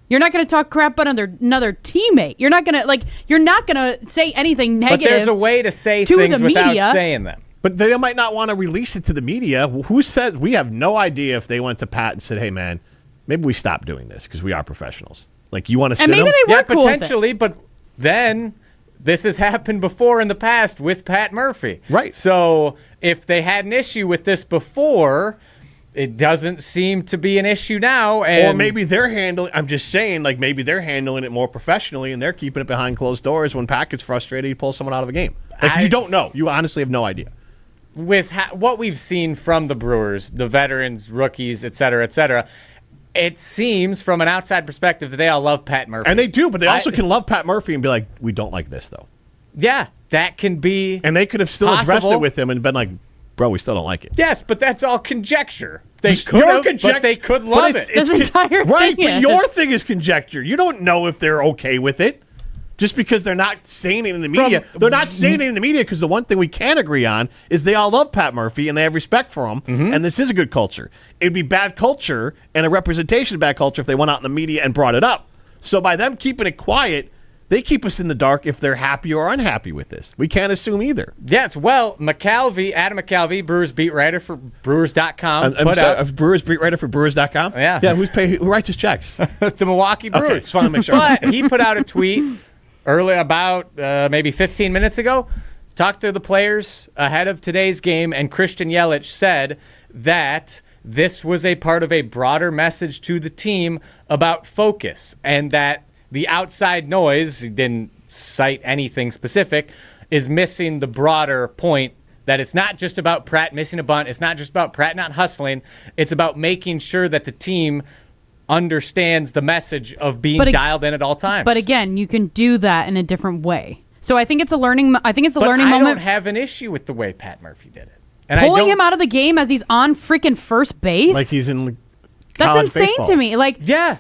You're not going to talk crap about another teammate. You're not going to say anything negative. But there's a way to say things without saying them. But they might not want to release it to the media. Who said? We have no idea if they went to Pat and said, "Hey, man, maybe we stop doing this because we are professionals." You want to sit and maybe them? they were cool potentially, but then this has happened before in the past with Pat Murphy. Right. So if they had an issue with this before, it doesn't seem to be an issue now. Or maybe they're handling. I'm just saying, maybe they're handling it more professionally and they're keeping it behind closed doors. When Pat gets frustrated, he pulls someone out of a game. You don't know. You honestly have no idea. With what we've seen from the Brewers, the veterans, rookies, et cetera, it seems from an outside perspective that they all love Pat Murphy. And they do, but they also can love Pat Murphy and be like, we don't like this, though. Yeah, that can be And they could have still addressed it with him and been like, bro, we still don't like it. Yes, but that's all conjecture. They could have, but they could love it. This entire right, thing but your thing is conjecture. You don't know if they're okay with it. Just because they're not saying it in the media. They're not saying it in the media because the one thing we can agree on is they all love Pat Murphy and they have respect for him, and this is a good culture. It would be bad culture and a representation of bad culture if they went out in the media and brought it up. So by them keeping it quiet, they keep us in the dark if they're happy or unhappy with this. We can't assume either. Yes, well, Adam McCalvey, Brewers beat writer for Brewers.com. Brewers beat writer for Brewers.com? Yeah. Yeah, who writes his checks? The Milwaukee Brewers. Okay, just want to make sure. But he put out a tweet early, about maybe 15 minutes ago, talked to the players ahead of today's game, and Christian Yelich said that this was a part of a broader message to the team about focus, and that the outside noise, he didn't cite anything specific, is missing the broader point that it's not just about Pratt missing a bunt, it's not just about Pratt not hustling, it's about making sure that the team understands the message of being dialed in at all times. But again, you can do that in a different way. So I think it's a learning. learning moment. I don't have an issue with the way Pat Murphy did it. And pulling him out of the game as he's on freaking first base. Like he's in That's college insane baseball. to me. Yeah.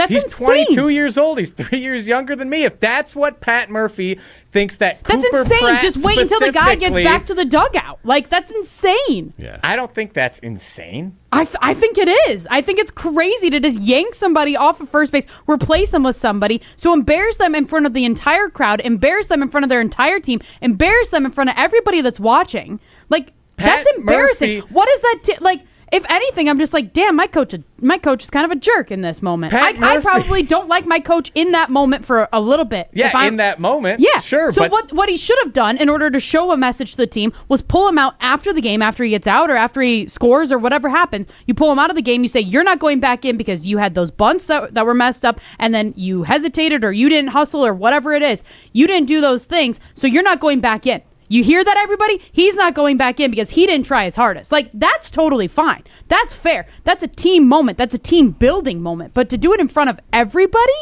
He's insane. 22 years old. He's 3 years younger than me. If that's what Pat Murphy thinks That's Cooper insane. Pratt Just wait until the guy gets specifically- back to the dugout. Like, that's insane. Yeah. I don't think that's insane. I think it is. I think it's crazy to just yank somebody off of first base, replace them with somebody, so embarrass them in front of the entire crowd, embarrass them in front of their entire team, embarrass them in front of everybody that's watching. Like, that's embarrassing. Murphy- What is that? Like, if anything, I'm just like, damn, my coach is kind of a jerk in this moment. Pat I Murphy- probably don't like my coach in that moment for a little bit. Yeah, in that moment. Yeah, Sure. So but what he should have done in order to show a message to the team was pull him out after the game, after he gets out or after he scores or whatever happens. You pull him out of the game. You say, you're not going back in because you had those bunts that were messed up, and then you hesitated or you didn't hustle or whatever it is. You didn't do those things, so you're not going back in. You hear that, everybody? He's not going back in because he didn't try his hardest. Like, that's totally fine. That's fair. That's a team moment. That's a team building moment. But to do it in front of everybody,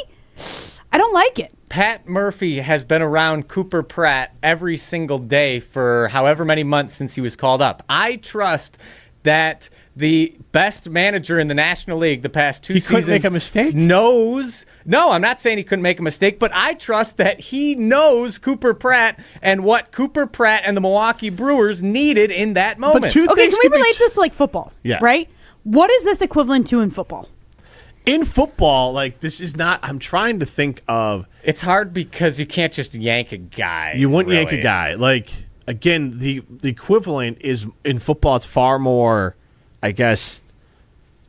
I don't like it. Pat Murphy has been around Cooper Pratt every single day for however many months since he was called up. I trust that the best manager in the National League the past two seasons couldn't make a mistake? knows. No, I'm not saying he couldn't make a mistake, but I trust that he knows Cooper Pratt and what Cooper Pratt and the Milwaukee Brewers needed in that moment. Okay, can we relate this to, like, football? Yeah. Right? What is this equivalent to in football? In football, like, this is not. I'm trying to think of. It's hard because you can't just yank a guy. You wouldn't really. yank a guy. Like, again, the equivalent is in football. It's far more, I guess,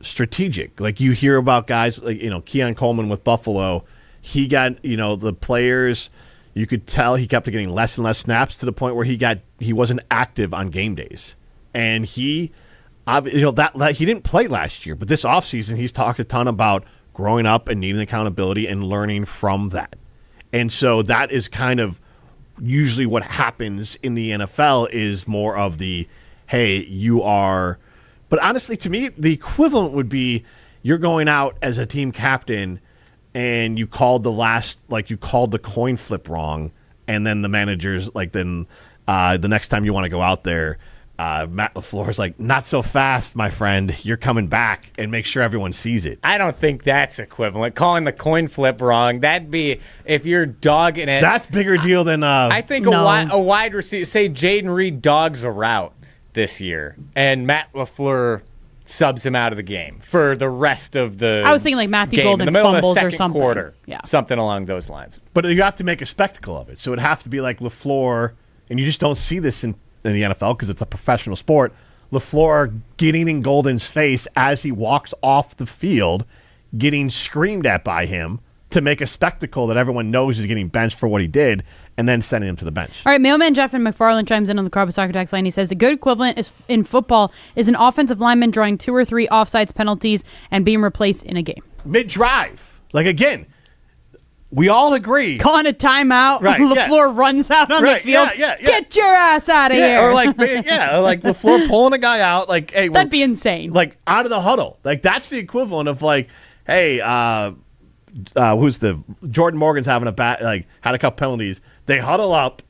strategic. Like, you hear about guys like, Keon Coleman with Buffalo. He got, the players. You could tell he kept getting less and less snaps to the point where he wasn't active on game days, and he didn't play last year, but this offseason he's talked a ton about growing up and needing accountability and learning from that. And so that is kind of usually what happens in the NFL is more of the, hey, you are. But honestly, to me, the equivalent would be you're going out as a team captain and you called the coin flip wrong, and then the manager's the next time you want to go out there, Matt LaFleur's like, not so fast, my friend. You're coming back, and make sure everyone sees it. I don't think that's equivalent. Calling the coin flip wrong, that'd be if you're dogging it. That's bigger deal than. I think a wide receiver, say Jaden Reed dogs a route this year, and Matt LaFleur subs him out of the game for the rest of the I was thinking like Matthew game, Golden in the middle fumbles of the or second something. quarter. Yeah. Something along those lines. But you have to make a spectacle of it. So it'd have to be like LaFleur, and you just don't see this in the NFL because it's a professional sport. LaFleur getting in Golden's face as he walks off the field, getting screamed at by him to make a spectacle that everyone knows is getting benched for what he did, and then sending him to the bench. All right, mailman Jeff in McFarland chimes in on the Carbon Soccer text line. He says, a good equivalent is in football is an offensive lineman drawing 2 or 3 offsides penalties and being replaced in a game. Mid-drive. Like, again, we all agree. Calling a timeout. Right, LaFleur runs out on the field. Yeah. Get your ass out of here. Or like LaFleur pulling a guy out. Like, hey, that'd be insane. Like, out of the huddle. Like, that's the equivalent of like, hey, who's the Jordan Morgan's having had a couple penalties. They huddle up,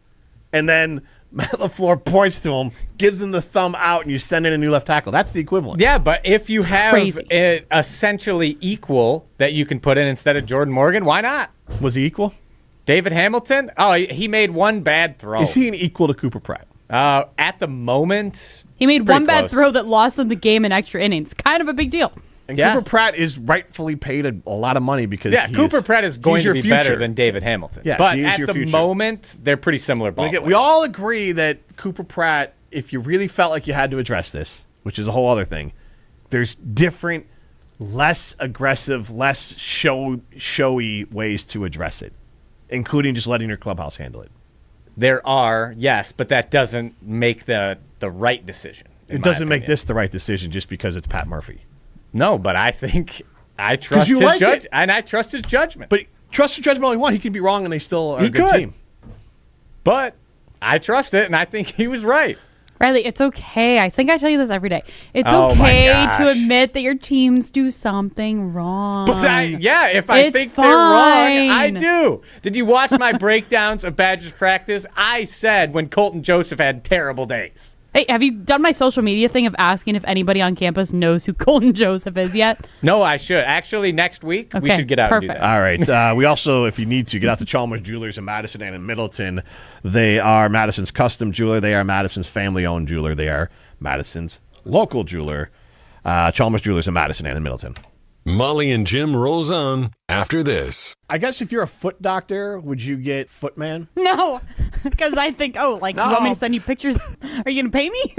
and then Matt LaFleur points to him, gives him the thumb out, and you send in a new left tackle. That's the equivalent. Yeah, but if you have it essentially equal that you can put in instead of Jordan Morgan, why not? Was he equal? David Hamilton? Oh, he made one bad throw. Is he an equal to Cooper Pratt? At the moment, he made one bad close. throw that lost them the game in extra innings. Kind of a big deal. And Cooper Pratt is rightfully paid a lot of money because Cooper Pratt is going to be better than David Hamilton. Yes, but he is at your the future. moment, they're pretty similar ball we all agree that Cooper Pratt, if you really felt like you had to address this, which is a whole other thing, there's different, less aggressive, less showy ways to address it, including just letting your clubhouse handle it. There are, yes, but that doesn't make the right decision. It doesn't make this the right decision just because it's Pat Murphy. No, but I think I trust his judge, and I trust his judgment. But trust his judgment all you want. He could be wrong, and they still are a good team. But I trust it, and I think he was right. Riley, it's okay. I think I tell you this every day. It's Oh, my okay gosh. to admit that your teams do something wrong. But if I It's think they're wrong, I fine. do. Did you watch my breakdowns of Badgers practice? I said when Colton Joseph had terrible days. Hey, have you done my social media thing of asking if anybody on campus knows who Colton Joseph is yet? No, I should. Actually, next week, we should get out and do that. All right. We also, if you need to, get out to Chalmers Jewelers in Madison and in Middleton. They are Madison's custom jeweler. They are Madison's family-owned jeweler. They are Madison's local jeweler. Chalmers Jewelers in Madison and in Middleton. Molly and Jim rolls on after this. I guess if you're a foot doctor, would you get Footman? No, because I think, you want me to send you pictures? Are you going to pay me?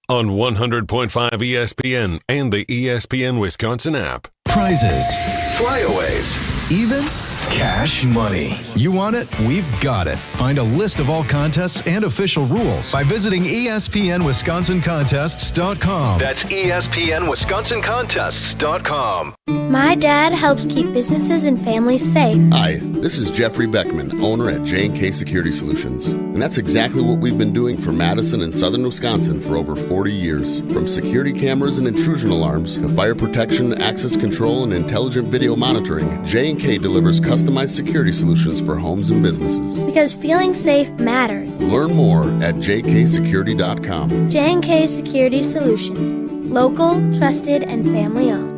On 100.5 ESPN and the ESPN Wisconsin app. Prizes, flyaways, even cash money. You want it? We've got it. Find a list of all contests and official rules by visiting ESPNWisconsinContests.com. That's ESPNWisconsinContests.com. My dad helps keep businesses and families safe. Hi, this is Jeffrey Beckman, owner at J&K Security Solutions. And that's exactly what we've been doing for Madison and southern Wisconsin for over 40 years. From security cameras and intrusion alarms to fire protection, access control, and intelligent video monitoring, J&K delivers customized security solutions for homes and businesses. Because feeling safe matters. Learn more at jksecurity.com. J&K Security Solutions. Local, trusted, and family-owned.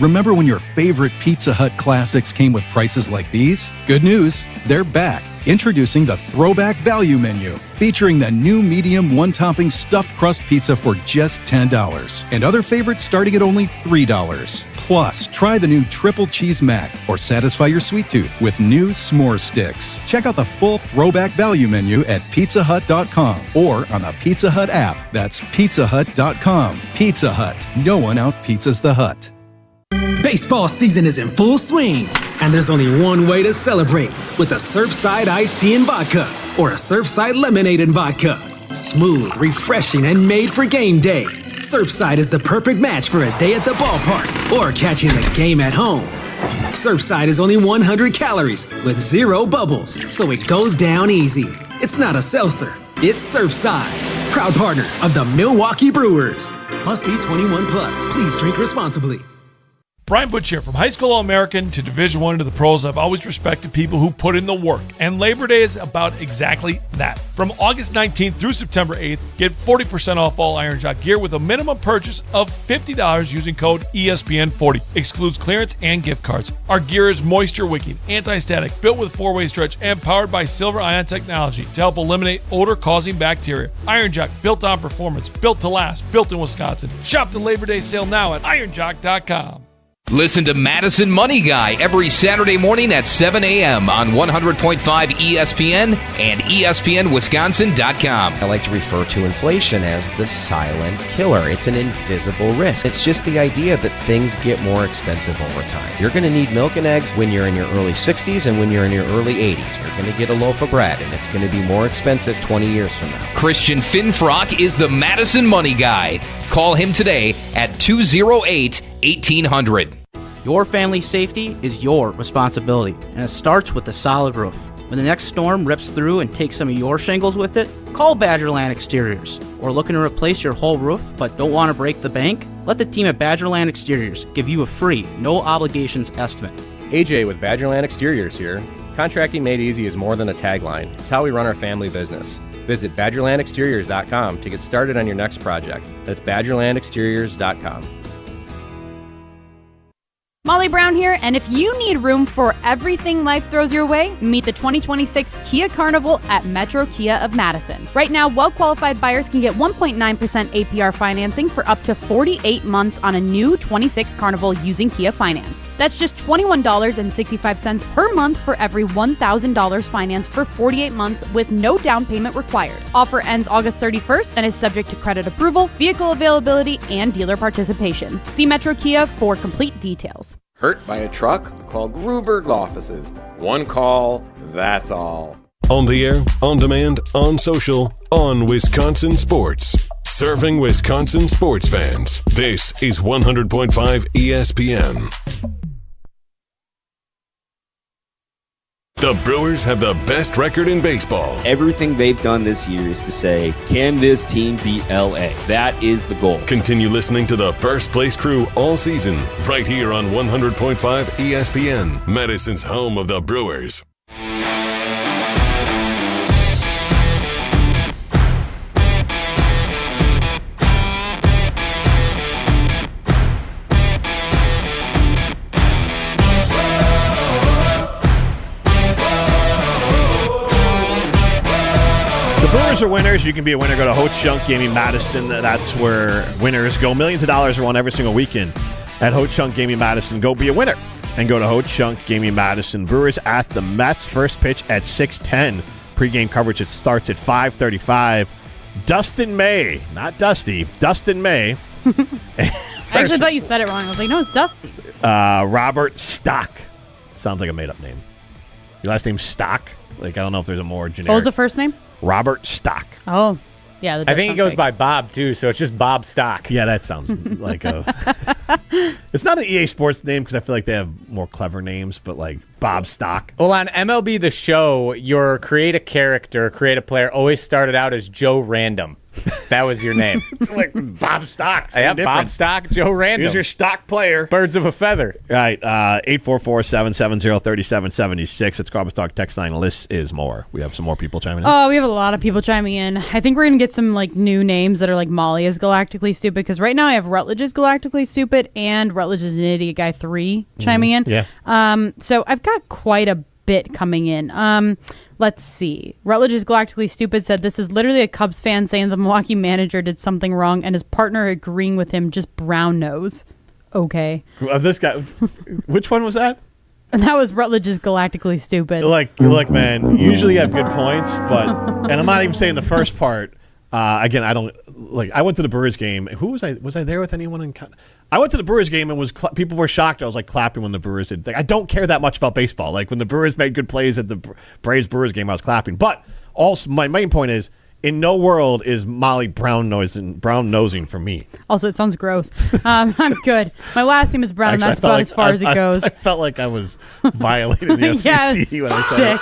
Remember when your favorite Pizza Hut classics came with prices like these? Good news, they're back. Introducing the Throwback Value Menu, featuring the new medium one-topping stuffed crust pizza for just $10, and other favorites starting at only $3. Plus, try the new Triple Cheese Mac or satisfy your sweet tooth with new s'more sticks. Check out the full Throwback Value Menu at pizzahut.com or on the Pizza Hut app. That's pizzahut.com. Pizza Hut. No one out-pizzas the Hut. Baseball season is in full swing, and there's only one way to celebrate, with a Surfside iced tea and vodka or a Surfside lemonade and vodka. Smooth, refreshing, and made for game day. Surfside is the perfect match for a day at the ballpark or catching the game at home. Surfside is only 100 calories with 0 bubbles, so it goes down easy. It's not a seltzer, it's Surfside. Proud partner of the Milwaukee Brewers. Must be 21 plus. Please drink responsibly. Brian Butch here. From high school All-American to Division I to the pros, I've always respected people who put in the work. And Labor Day is about exactly that. From August 19th through September 8th, get 40% off all Iron Jock gear with a minimum purchase of $50 using code ESPN40. Excludes clearance and gift cards. Our gear is moisture wicking, anti-static, built with 4-way stretch, and powered by silver ion technology to help eliminate odor-causing bacteria. Iron Jock, built on performance, built to last, built in Wisconsin. Shop the Labor Day sale now at ironjock.com. Listen to Madison Money Guy every Saturday morning at 7 a.m. on 100.5 ESPN and ESPNWisconsin.com. I like to refer to inflation as the silent killer. It's an invisible risk. It's just the idea that things get more expensive over time. You're going to need milk and eggs when you're in your early 60s and when you're in your early 80s. You're going to get a loaf of bread, and it's going to be more expensive 20 years from now. Christian Finfrock is the Madison Money Guy. Call him today at 208-1800. Your family's safety is your responsibility, and it starts with a solid roof. When the next storm rips through and takes some of your shingles with it, call Badgerland Exteriors. Or looking to replace your whole roof but don't want to break the bank? Let the team at Badgerland Exteriors give you a free, no obligations estimate. AJ with Badgerland Exteriors here. Contracting made easy is more than a tagline. It's how we run our family business. Visit BadgerlandExteriors.com to get started on your next project. That's BadgerlandExteriors.com. Molly Brown here, and if you need room for everything life throws your way, meet the 2026 Kia Carnival at Metro Kia of Madison. Right now, well-qualified buyers can get 1.9% APR financing for up to 48 months on a new 26 Carnival using Kia Finance. That's just $21.65 per month for every $1,000 financed for 48 months with no down payment required. Offer ends August 31st and is subject to credit approval, vehicle availability, and dealer participation. See Metro Kia for complete details. Hurt by a truck? Call Gruberg Offices. One call, that's all. On the air, on demand, on social, on Wisconsin Sports. Serving Wisconsin sports fans. This is 100.5 ESPN. The Brewers have the best record in baseball. Everything they've done this year is to say, can this team beat LA? That is the goal. Continue listening to the First Place Crew all season, right here on 100.5 ESPN, Madison's home of the Brewers. The Brewers are winners. You can be a winner. Go to Ho Chunk Gaming Madison. That's where winners go. Millions of dollars are won every single weekend at Ho Chunk Gaming Madison. Go be a winner and go to Ho Chunk Gaming Madison. Brewers at the Mets. First pitch at 6:10. Pre-game coverage, it starts at 5:35. Dustin May, not Dusty, Dustin May. I actually thought you said it wrong. I was like, no, it's Dusty. Robert Stock. Sounds like a made-up name. Your last name's Stock? Like, I don't know if there's a more generic. What was the first name? Robert Stock. Oh, yeah. I think he goes by Bob, too, so it's just Bob Stock. Yeah, that sounds like a... It's not an EA Sports name because I feel like they have more clever names, but like Bob Stock. Well, on MLB The Show, your create a character, create a player always started out as Joe Random. That was your name. Like Bob Stock. Yeah, Bob Stock, Joe Random. Here's your stock player. Birds of a feather. All right, 844-770-3776. It's Carbon Talk text line. List is more. We have some more people chiming in. Oh, we have a lot of people chiming in. I think we're going to get some like new names that are like Molly is Galactically Stupid, because right now I have Rutledge is Galactically Stupid and Rutledge is an Idiot Guy 3 chiming in. Yeah. So I've got quite a bit coming in. Let's see. Rutledge is Galactically Stupid said this is literally a Cubs fan saying the Milwaukee manager did something wrong and his partner agreeing with him, just brown nose. Okay. This guy, which one was that? And that was Rutledge is Galactically Stupid. Look, man, usually you have good points, but, and I'm not even saying the first part. Again, I don't, like, I went to the Brewers game. Who was I? Was I there with anyone in? I went to the Brewers game and people were shocked. I was like clapping when the Brewers did. Like, I don't care that much about baseball. Like when the Brewers made good plays at the Braves-Brewers game, I was clapping. But also, my main point is, in no world is Molly brown nosing for me. Also, it sounds gross. I'm good. My last name is Brown, and that's about as far as it goes. I felt like I was violating the FCC when I said it.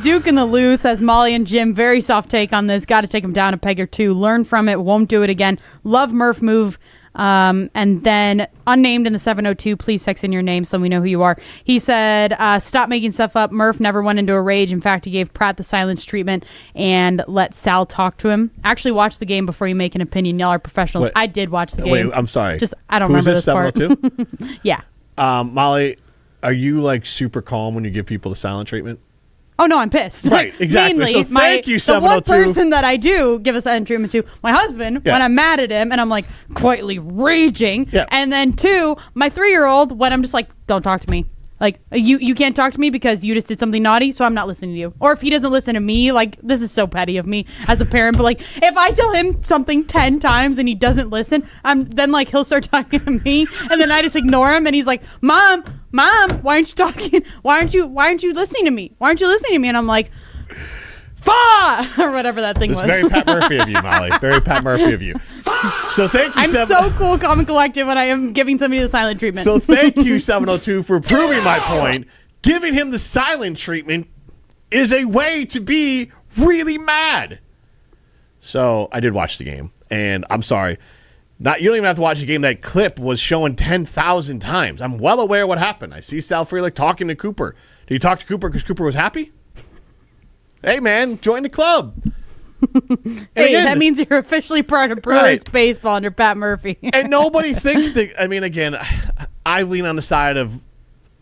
Duke in the Lou says, Molly and Jim, very soft take on this. Got to take him down a peg or two. Learn from it. Won't do it again. Love Murph move. And then unnamed in the 702, please text in your name so we know who you are. He said, stop making stuff up. Murph never went into a rage. In fact, he gave Pratt the silence treatment and let Sal talk to him. Actually watch the game before you make an opinion. Y'all are professionals. Wait, I did watch the game. Wait, I'm sorry. I don't remember this part. 702? Yeah. Molly, are you like super calm when you give people the silent treatment? Oh, no, I'm pissed. Right, exactly. Mainly, So thank you, the 702. one person that I do give a silent treatment to, my husband, when I'm mad at him and I'm like quietly raging. Yeah. And then 2, my 3-year-old, when I'm just like, don't talk to me. Like, you can't talk to me because you just did something naughty, so I'm not listening to you. Or if he doesn't listen to me, like, this is so petty of me as a parent, but like, if I tell him something 10 times and he doesn't listen, then like he'll start talking to me, and then I just ignore him, and he's like, Mom, why aren't you talking? Why aren't you listening to me? Why aren't you listening to me? And I'm like, Fa! Or whatever that thing was. It's very Pat Murphy of you, Molly. Very Pat Murphy of you. So thank you, I'm so cool, calm, and collected when I am giving somebody the silent treatment. So thank you, 702, for proving my point. Giving him the silent treatment is a way to be really mad. So I did watch the game, and I'm sorry. You don't even have to watch the game. That clip was shown 10,000 times. I'm well aware what happened. I see Sal Frelick talking to Cooper. Did you talk to Cooper because Cooper was happy? Hey, man, join the club. Hey, again, that means you're officially part of Brewers baseball under Pat Murphy. And nobody thinks that. I mean, again, I lean on the side of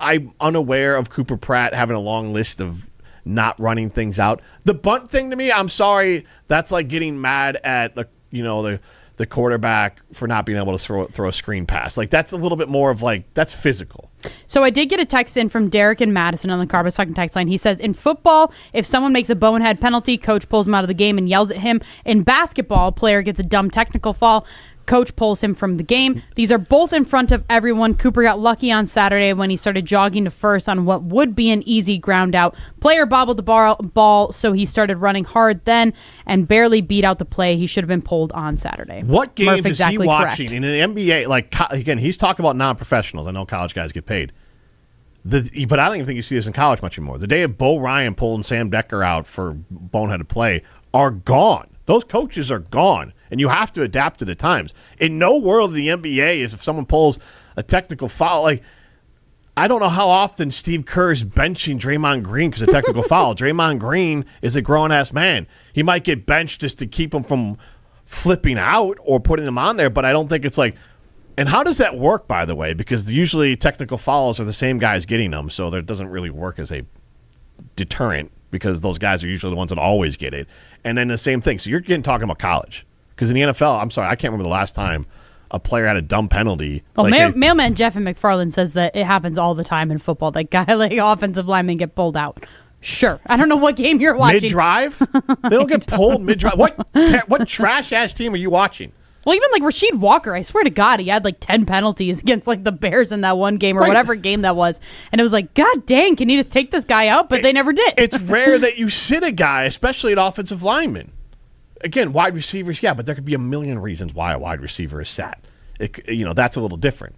I'm unaware of Cooper Pratt having a long list of not running things out. The bunt thing to me, I'm sorry, that's like getting mad at the quarterback for not being able to throw a screen pass. Like, that's a little bit more of like, that's physical. So I did get a text in from Derek and Madison on the Carbon Talking text line. He says, in football, if someone makes a bonehead penalty, coach pulls him out of the game and yells at him. In basketball, player gets a dumb technical foul, coach pulls him from the game. These are both in front of everyone. Cooper got lucky on Saturday when he started jogging to first on what would be an easy ground out. Player bobbled the ball, so he started running hard then and barely beat out the play. He should have been pulled on Saturday. What games Murph, exactly is he watching correct. in the NBA? Like, again, he's talking about non-professionals. I know college guys get paid. But I don't even think you see this in college much anymore. The day of Bo Ryan pulling Sam Decker out for boneheaded play are gone. Those coaches are gone, and you have to adapt to the times. In no world of the NBA is if someone pulls a technical foul. Like, I don't know how often Steve Kerr's benching Draymond Green because of technical foul. Draymond Green is a grown-ass man. He might get benched just to keep him from flipping out or putting him on there, but I don't think it's like – and how does that work, by the way? Because usually technical fouls are the same guys getting them, so that doesn't really work as a deterrent because those guys are usually the ones that always get it. And then the same thing. So you're talking about college. Because in the NFL, I'm sorry, I can't remember the last time a player had a dumb penalty. Well, Mailman Jeff and McFarland says that it happens all the time in football. That offensive linemen get pulled out. Sure. I don't know what game you're watching. Mid-drive? They don't get pulled mid-drive. What trash-ass team are you watching? Well, even like Rasheed Walker, I swear to God, he had like 10 penalties against like the Bears in that one game or whatever game that was. And it was like, God dang, can you just take this guy out? But they never did. It's rare that you sit a guy, especially an offensive lineman. Again, wide receivers, yeah, but there could be a million reasons why a wide receiver is sat. That's a little different.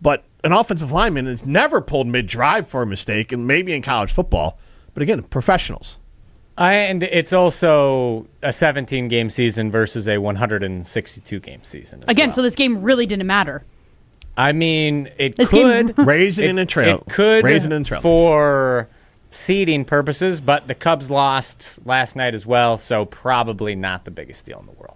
But an offensive lineman is never pulled mid-drive for a mistake, and maybe in college football. But again, professionals. And it's also a 17-game season versus a 162-game season. Again, so this game really didn't matter. I mean, it could raise it in a trail. It could for seeding purposes, but the Cubs lost last night as well, so probably not the biggest deal in the world.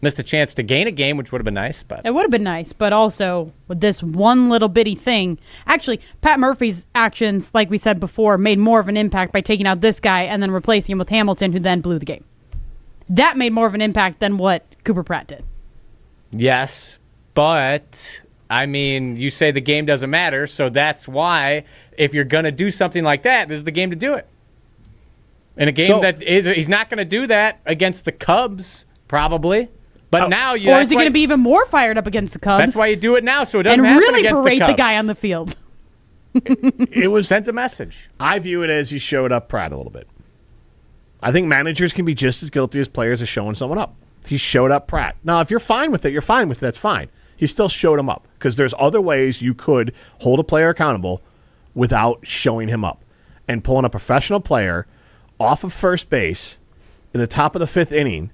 Missed a chance to gain a game, which would have been nice. But it would have been nice, but also with this one little bitty thing. Actually, Pat Murphy's actions, like we said before, made more of an impact by taking out this guy and then replacing him with Hamilton, who then blew the game. That made more of an impact than what Cooper Pratt did. Yes, but I mean, you say the game doesn't matter, so that's why if you're going to do something like that, this is the game to do it. In a game he's not going to do that against the Cubs, probably. But now you. Or is he going to be even more fired up against the Cubs? That's why you do it now, so it doesn't happen really against berate the Cubs. the guy on the field. It sends a message. I view it as he showed up Pratt a little bit. I think managers can be just as guilty as players of showing someone up. He showed up Pratt. Now, if you're fine with it, you're fine with it. That's fine. He still showed him up because there's other ways you could hold a player accountable without showing him up. And pulling a professional player off of first base in the top of the fifth inning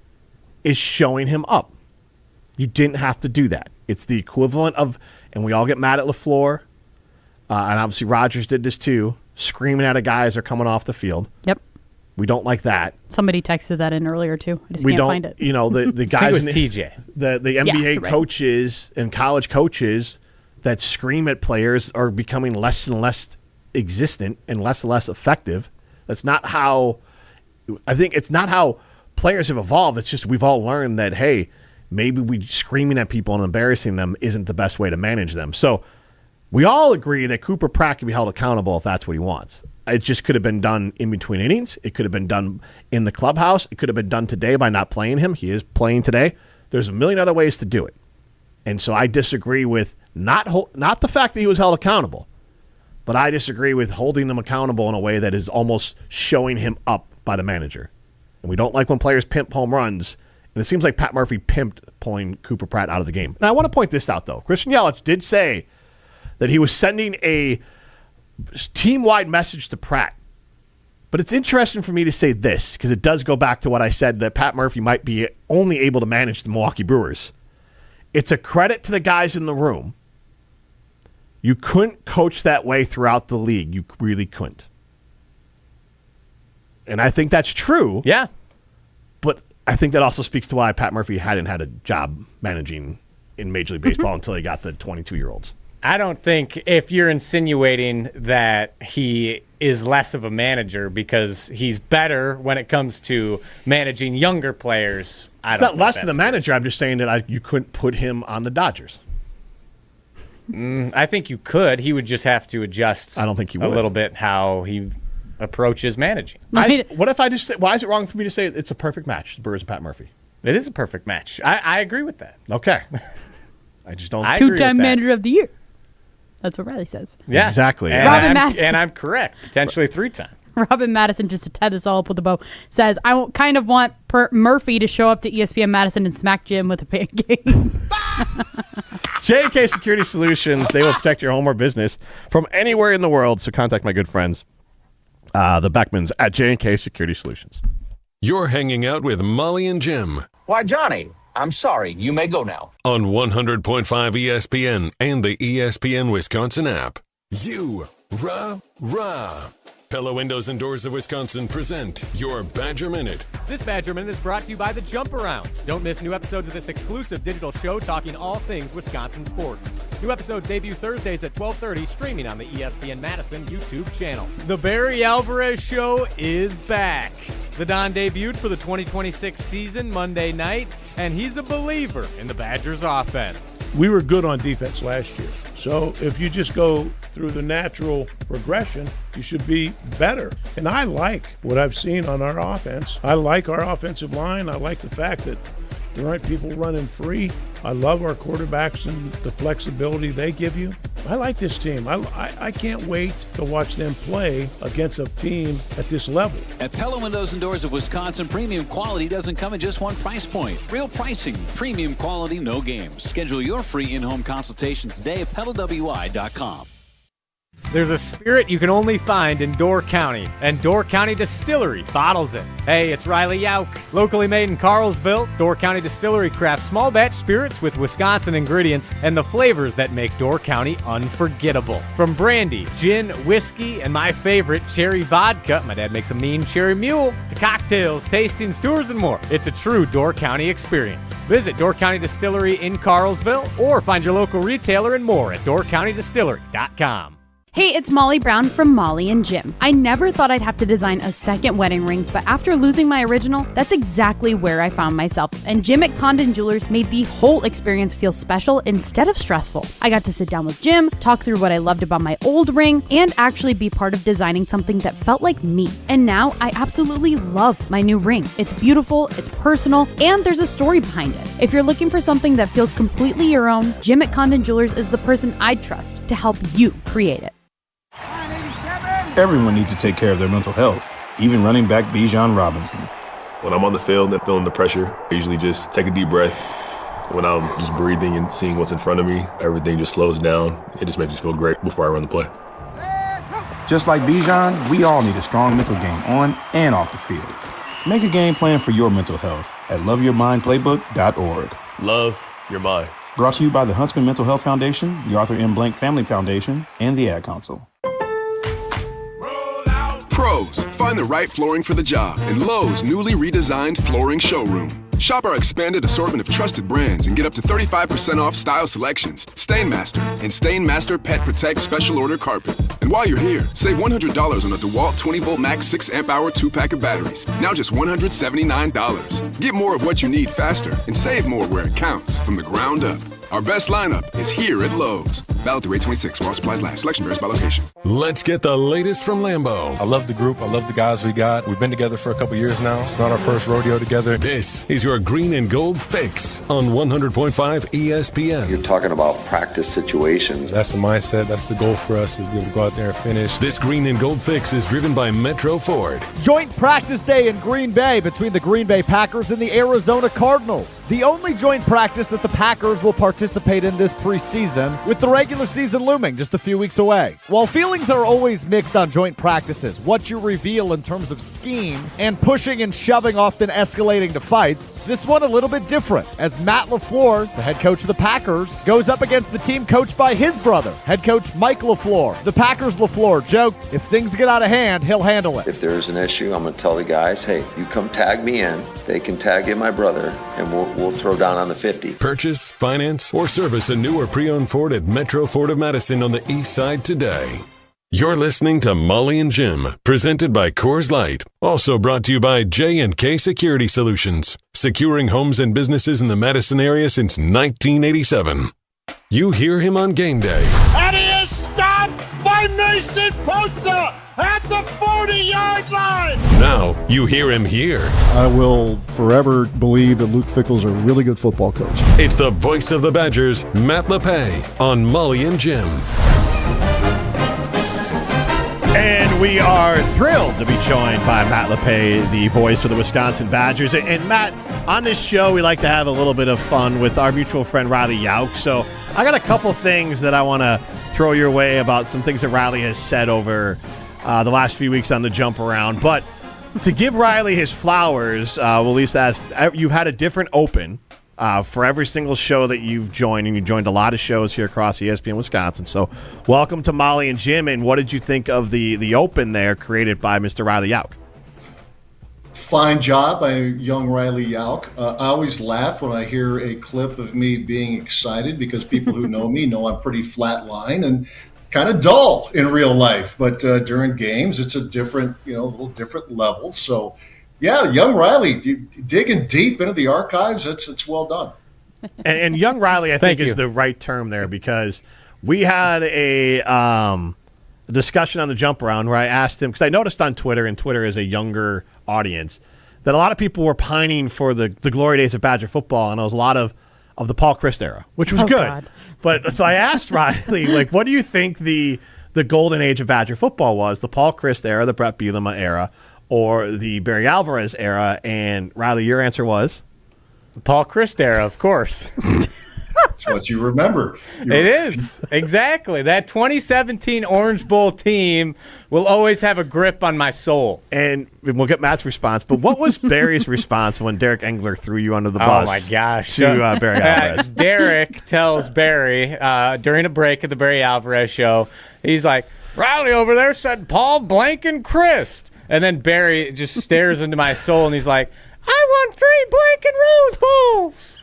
is showing him up. You didn't have to do that. It's the equivalent of, and we all get mad at LaFleur, and obviously Rodgers did this too, screaming at a guy as they're coming off the field. Yep. We don't like that. Somebody texted that in earlier too. I just can't find it. The guys, it was TJ. The NBA coaches and college coaches that scream at players are becoming less and less existent and less effective. That's not how. I think it's not how players have evolved. It's just we've all learned that, hey, maybe we screaming at people and embarrassing them isn't the best way to manage them. So we all agree that Cooper Pratt can be held accountable if that's what he wants. It just could have been done in between innings. It could have been done in the clubhouse. It could have been done today by not playing him. He is playing today. There's a million other ways to do it. And so I disagree with not the fact that he was held accountable, but I disagree with holding him accountable in a way that is almost showing him up by the manager. And we don't like when players pimp home runs. And it seems like Pat Murphy pimped pulling Cooper Pratt out of the game. And I want to point this out, though. Christian Yelich did say that he was sending a team-wide message to Pratt. But it's interesting for me to say this, because it does go back to what I said, that Pat Murphy might be only able to manage the Milwaukee Brewers. It's a credit to the guys in the room. You couldn't coach that way throughout the league. You really couldn't. And I think that's true. Yeah. But I think that also speaks to why Pat Murphy hadn't had a job managing in Major League Baseball until he got the 22-year-olds. I don't think if you're insinuating that he is less of a manager because he's better when it comes to managing younger players. It's not less than the manager. I'm just saying that you couldn't put him on the Dodgers. I think you could. He would just have to adjust. I don't think he would. A little bit how he approaches managing. What if I just say? Why is it wrong for me to say it's a perfect match? The Brewers and Pat Murphy. It is a perfect match. I agree with that. Okay. I just don't. Two-time manager of the year. That's what Riley says. Yeah, exactly. And Madison. And I'm correct. Potentially 3-time. Robin Madison, just to tie this all up with a bow, says, I kind of want Murphy to show up to ESPN Madison and smack Jim with a pancake. J&K Security Solutions. They will protect your home or business from anywhere in the world. So contact my good friends, the Beckmans, at J&K Security Solutions. You're hanging out with Molly and Jim. Why, Johnny, I'm sorry. You may go now. On 100.5 ESPN and the ESPN Wisconsin app. You, rah, rah. Pella Windows and Doors of Wisconsin present your Badger Minute. This Badger Minute is brought to you by the Jump Around. Don't miss new episodes of this exclusive digital show talking all things Wisconsin sports. New episodes debut Thursdays at 12:30, streaming on the ESPN Madison YouTube channel. The Barry Alvarez Show is back. The Don debuted for the 2026 season Monday night, and he's a believer in the Badgers offense. We were good on defense last year. So if you just go through the natural progression, you should be better. And I like what I've seen on our offense. I like our offensive line. I like the fact that there aren't people running free. I love our quarterbacks and the flexibility they give you. I like this team. I can't wait to watch them play against a team at this level. At Pella Windows and Doors of Wisconsin, premium quality doesn't come at just one price point. Real pricing, premium quality, no games. Schedule your free in-home consultation today at PellaWI.com. There's a spirit you can only find in Door County, and Door County Distillery bottles it. Hey, it's Riley Yauk. Locally made in Carlsville, Door County Distillery crafts small batch spirits with Wisconsin ingredients and the flavors that make Door County unforgettable. From brandy, gin, whiskey, and my favorite, cherry vodka, my dad makes a mean cherry mule, to cocktails, tastings, tours, and more. It's a true Door County experience. Visit Door County Distillery in Carlsville or find your local retailer and more at doorcountydistillery.com. Hey, it's Molly Brown from Molly and Jim. I never thought I'd have to design a second wedding ring, but after losing my original, that's exactly where I found myself. And Jim at Condon Jewelers made the whole experience feel special instead of stressful. I got to sit down with Jim, talk through what I loved about my old ring, and actually be part of designing something that felt like me. And now I absolutely love my new ring. It's beautiful, it's personal, and there's a story behind it. If you're looking for something that feels completely your own, Jim at Condon Jewelers is the person I'd trust to help you create it. Everyone needs to take care of their mental health, even running back Bijan Robinson. When I'm on the field and feeling the pressure, I usually just take a deep breath. When I'm just breathing and seeing what's in front of me, everything just slows down. It just makes me feel great before I run the play. Just like Bijan, we all need a strong mental game on and off the field. Make a game plan for your mental health at loveyourmindplaybook.org. Love your mind. Brought to you by the Huntsman Mental Health Foundation, the Arthur M. Blank Family Foundation, and the Ad Council. Pros, find the right flooring for the job in Lowe's newly redesigned flooring showroom. Shop our expanded assortment of trusted brands and get up to 35% off style selections, Stainmaster, and Stainmaster Pet Protect Special Order Carpet. And while you're here, save $100 on a DeWalt 20-volt max 6-amp-hour 2-pack of batteries. Now just $179. Get more of what you need faster and save more where it counts from the ground up. Our best lineup is here at Lowe's. Valid through 8/26 while supplies last. Selection varies by location. Let's get the latest from Lambeau. I love the group. I love the guys we got. We've been together for a couple years now. It's not our first rodeo together. This is your Green and Gold Fix on 100.5 ESPN. You're talking about practice situations. That's the mindset. That's the goal for us, to be able to go out there and finish. This Green and Gold Fix is driven by Metro Ford. Joint practice day in Green Bay between the Green Bay Packers and the Arizona Cardinals. The only joint practice that the Packers will participate in this preseason, with the regular season looming just a few weeks away. While feelings are always mixed on joint practices, what you reveal in terms of scheme and pushing and shoving often escalating to fights, this one a little bit different, as Matt LaFleur, the head coach of the Packers, goes up against the team coached by his brother, head coach Mike LaFleur. The Packers' LaFleur joked, if things get out of hand, he'll handle it. If there's an issue, I'm going to tell the guys, hey, you come tag me in, they can tag in my brother, and we'll throw down on the 50. Purchase, finance, or service a new or pre-owned Ford at Metro Ford of Madison on the east side today. You're listening to Molly and Jim, presented by Coors Light. Also brought to you by J&K Security Solutions, securing homes and businesses in the Madison area since 1987. You hear him on game day. And he is stopped by Mason Posa at the 40-yard line. Now you hear him here. I will forever believe that Luke Fickell's a really good football coach. It's the voice of the Badgers, Matt LePay, on Molly and Jim. And we are thrilled to be joined by Matt LePay, the voice of the Wisconsin Badgers. And Matt, on this show, we like to have a little bit of fun with our mutual friend Riley Yauk. So I got a couple things that I want to throw your way about some things that Riley has said over the last few weeks on the jump around. But to give Riley his flowers, we'll at least ask, you've had a different open for every single show that you've joined, and you joined a lot of shows here across ESPN Wisconsin. So welcome to Molly and Jim, and what did you think of the open there created by Mr. Riley Yauk? Fine job by young Riley Yauk. I always laugh when I hear a clip of me being excited because people who know me know I'm pretty flat line and kind of dull in real life. But during games, it's a different, a little different level. So, yeah, young Riley, digging deep into the archives, it's well done. And young Riley, I think, is the right term there because we had a discussion on the jump around where I asked him, because I noticed on Twitter, and Twitter is a younger audience, that a lot of people were pining for the glory days of Badger football, and it was a lot of the Paul Christ era, which was good. God. But so I asked Riley, what do you think the golden age of Badger football was? The Paul Christ era, the Brett Bielema era, or the Barry Alvarez era? And Riley, your answer was? The Paul Christ era, of course. That's what you remember. It is. Exactly. That 2017 Orange Bowl team will always have a grip on my soul. And we'll get Matt's response, but what was Barry's response when Derek Engler threw you under the bus? Oh, my gosh. To Barry Alvarez. Derek tells Barry during a break at the Barry Alvarez show, he's like, Riley over there said Paul Blank and Christ. And then Barry just stares into my soul, and he's like, I won 3 Blank and Rose Bowls.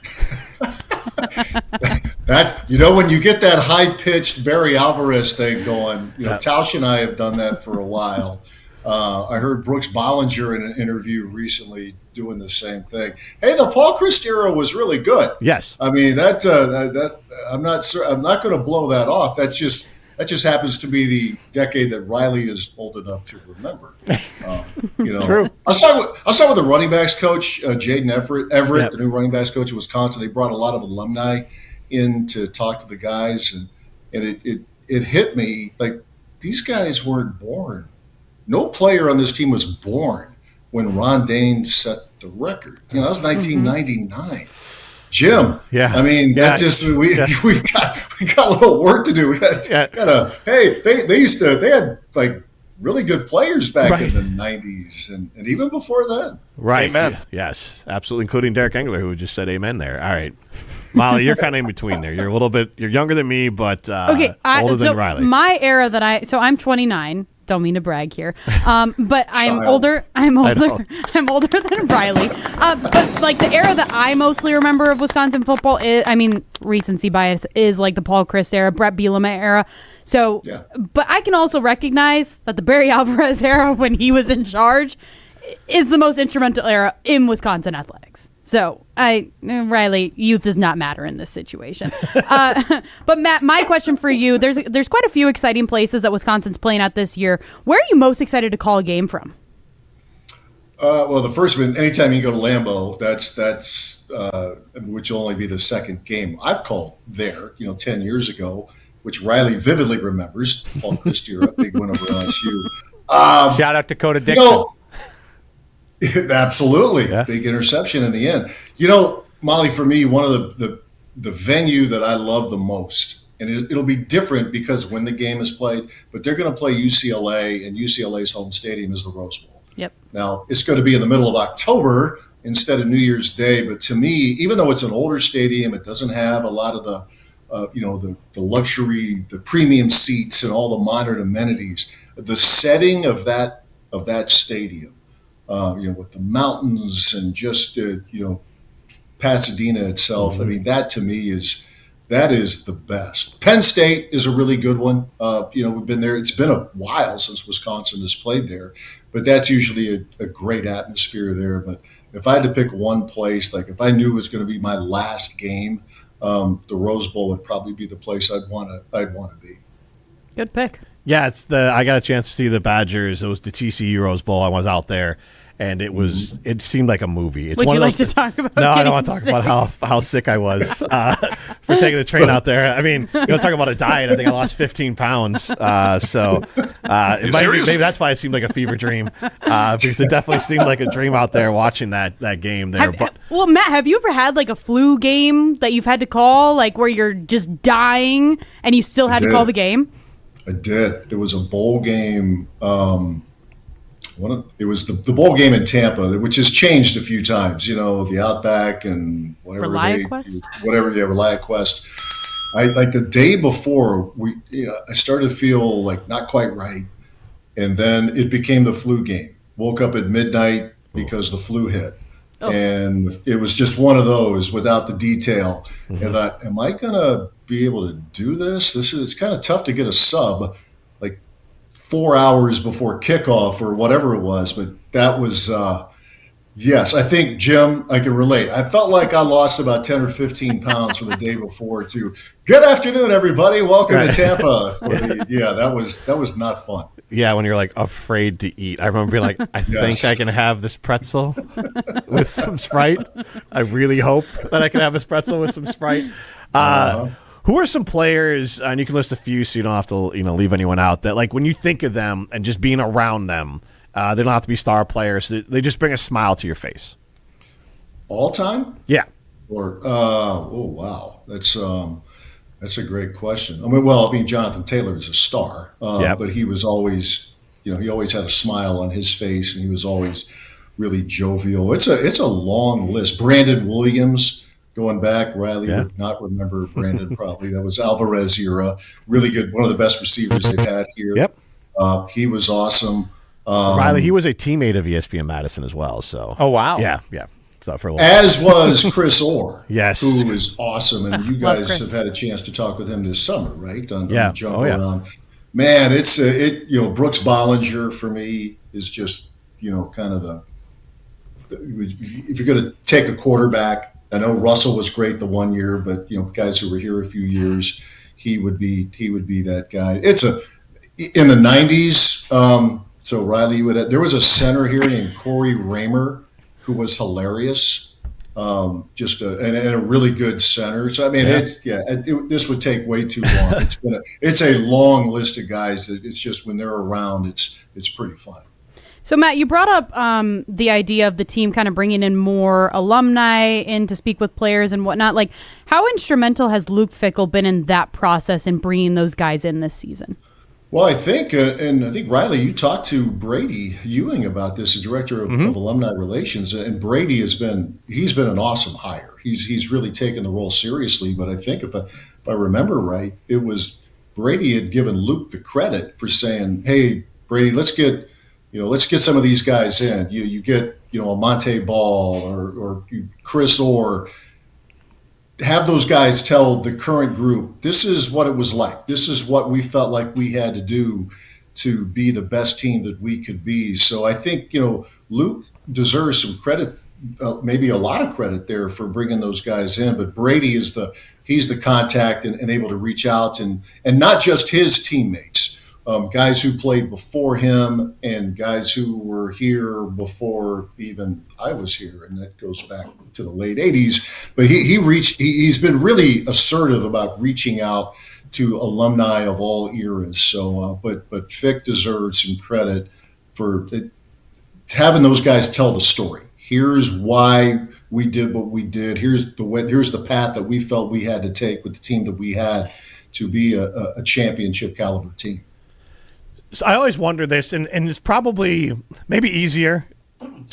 That when you get that high-pitched Barry Alvarez thing going, Tausch and I have done that for a while. I heard Brooks Bollinger in an interview recently doing the same thing. Hey, the Paul Christ era was really good. Yes, I mean that I'm not going to blow that off. That just happens to be the decade that Riley is old enough to remember. True. I'll start with the running backs coach, Jaden Everett, the new running backs coach in Wisconsin. They brought a lot of alumni in to talk to the guys, and it hit me like these guys weren't born. No player on this team was born when Ron Dane set the record. That was 1999. Jim, I mean, we got a little work to do. We got they had like really good players back in the 90s and even before then. Right. Amen. Yes, absolutely, including Derek Engler, who just said amen there. All right. Molly, you're kind of in between there. You're younger than me, but older than Riley. My era I'm 29. Don't mean to brag here, but I'm older. I'm older than Riley. But like the era that I mostly remember of Wisconsin football is, recency bias is like the Paul Christ era, Brett Bielema era. So, but I can also recognize that the Barry Alvarez era, when he was in charge, is the most instrumental era in Wisconsin athletics. So, Riley, youth does not matter in this situation. But Matt, my question for you: there's quite a few exciting places that Wisconsin's playing at this year. Where are you most excited to call a game from? Well, the first one, anytime you go to Lambeau, that's which will only be the second game I've called there. 10 years ago, which Riley vividly remembers. Paul Christ era, big win over LSU. Shout out to Dakota Dixon. Absolutely. Big interception in the end. Molly, for me, one of the venue that I love the most, and it'll be different because when the game is played, but they're going to play UCLA, and UCLA's home stadium is the Rose Bowl. Yep. Now, it's going to be in the middle of October instead of New Year's Day, but to me, even though it's an older stadium, it doesn't have a lot of the luxury, the premium seats and all the modern amenities. The setting of that stadium, with the mountains and just, Pasadena itself. Mm-hmm. That to me is the best. Penn State is a really good one. We've been there. It's been a while since Wisconsin has played there, but that's usually a great atmosphere there. But if I had to pick one place, like if I knew it was going to be my last game, the Rose Bowl would probably be the place I'd want to be. Good pick. Yeah, I got a chance to see the Badgers. It was the TCU Rose Bowl. I was out there, and it seemed like a movie. Would you like to talk about? No, I don't want to talk about how sick I was for taking the train out there. Talk about a diet. I think I lost 15 pounds. Maybe that's why it seemed like a fever dream, because it definitely seemed like a dream out there watching that game there. Well, Matt, have you ever had like a flu game that you've had to call, like where you're just dying and you still had to call the game? I did. It was a bowl game. It was the bowl game in Tampa, which has changed a few times. The Outback and whatever ReliaQuest. I like the day before I started to feel like not quite right, and then it became the flu game. Woke up at midnight because the flu hit. Oh. And it was just one of those without the detail. Mm-hmm. And I thought, am I going to be able to do this? It's kind of tough to get a sub like 4 hours before kickoff or whatever it was. But that was, yes, I think, Jim, I can relate. I felt like I lost about 10 or 15 pounds from the day before to good afternoon, everybody. Welcome to Tampa. That was not fun. Yeah, when you're like afraid to eat. I remember being like, I think I can have this pretzel with some Sprite. I really hope that I can have this pretzel with some Sprite. Who are some players, and you can list a few so you don't have to leave anyone out, that like when you think of them and just being around them, they don't have to be star players. They just bring a smile to your face. All time? Yeah. Or, oh, wow. That's a great question. I mean, Jonathan Taylor is a star, but he was always, he always had a smile on his face, and he was always really jovial. It's a long list. Brandon Williams, going back, Riley would not remember Brandon probably. That was Alvarez era. Really good, one of the best receivers they've had here. Yep. He was awesome. Riley, he was a teammate of ESPN Madison as well. So. Oh wow. Yeah. So for a little as was Chris Orr, yes, who is awesome, and you guys have had a chance to talk with him this summer, right? On Jump Around. Man, Brooks Bollinger for me is just kind of if you're going to take a quarterback. I know Russell was great the 1 year, but guys who were here a few years, he would be that guy. In the 90s. So Riley there was a center here named Corey Raymer, who was hilarious, and a really good center. So I mean, this would take way too long. It's a long list of guys that it's just when they're around, it's pretty fun. So Matt, you brought up the idea of the team kind of bringing in more alumni in to speak with players and whatnot. Like, how instrumental has Luke Fickell been in that process in bringing those guys in this season? Well, I think, Riley, you talked to Brady Ewing about this, the director of alumni relations, and Brady he's been an awesome hire. He's really taken the role seriously. But I think if I remember right, it was Brady had given Luke the credit for saying, "Hey, Brady, let's get some of these guys in. You get a Monte Ball or Chris Orr." Have those guys tell the current group, this is what it was like. This is what we felt like we had to do to be the best team that we could be. So I think, Luke deserves some credit, maybe a lot of credit there for bringing those guys in. But Brady he's the contact and able to reach out and not just his teammates, guys who played before him and guys who were here before even I was here, and that goes back to the late 80s. But he's been really assertive about reaching out to alumni of all eras. So, but Fick deserves some credit for having those guys tell the story. Here's why we did what we did. Here's the path that we felt we had to take with the team that we had to be a championship caliber team. So I always wonder this, and it's probably maybe easier,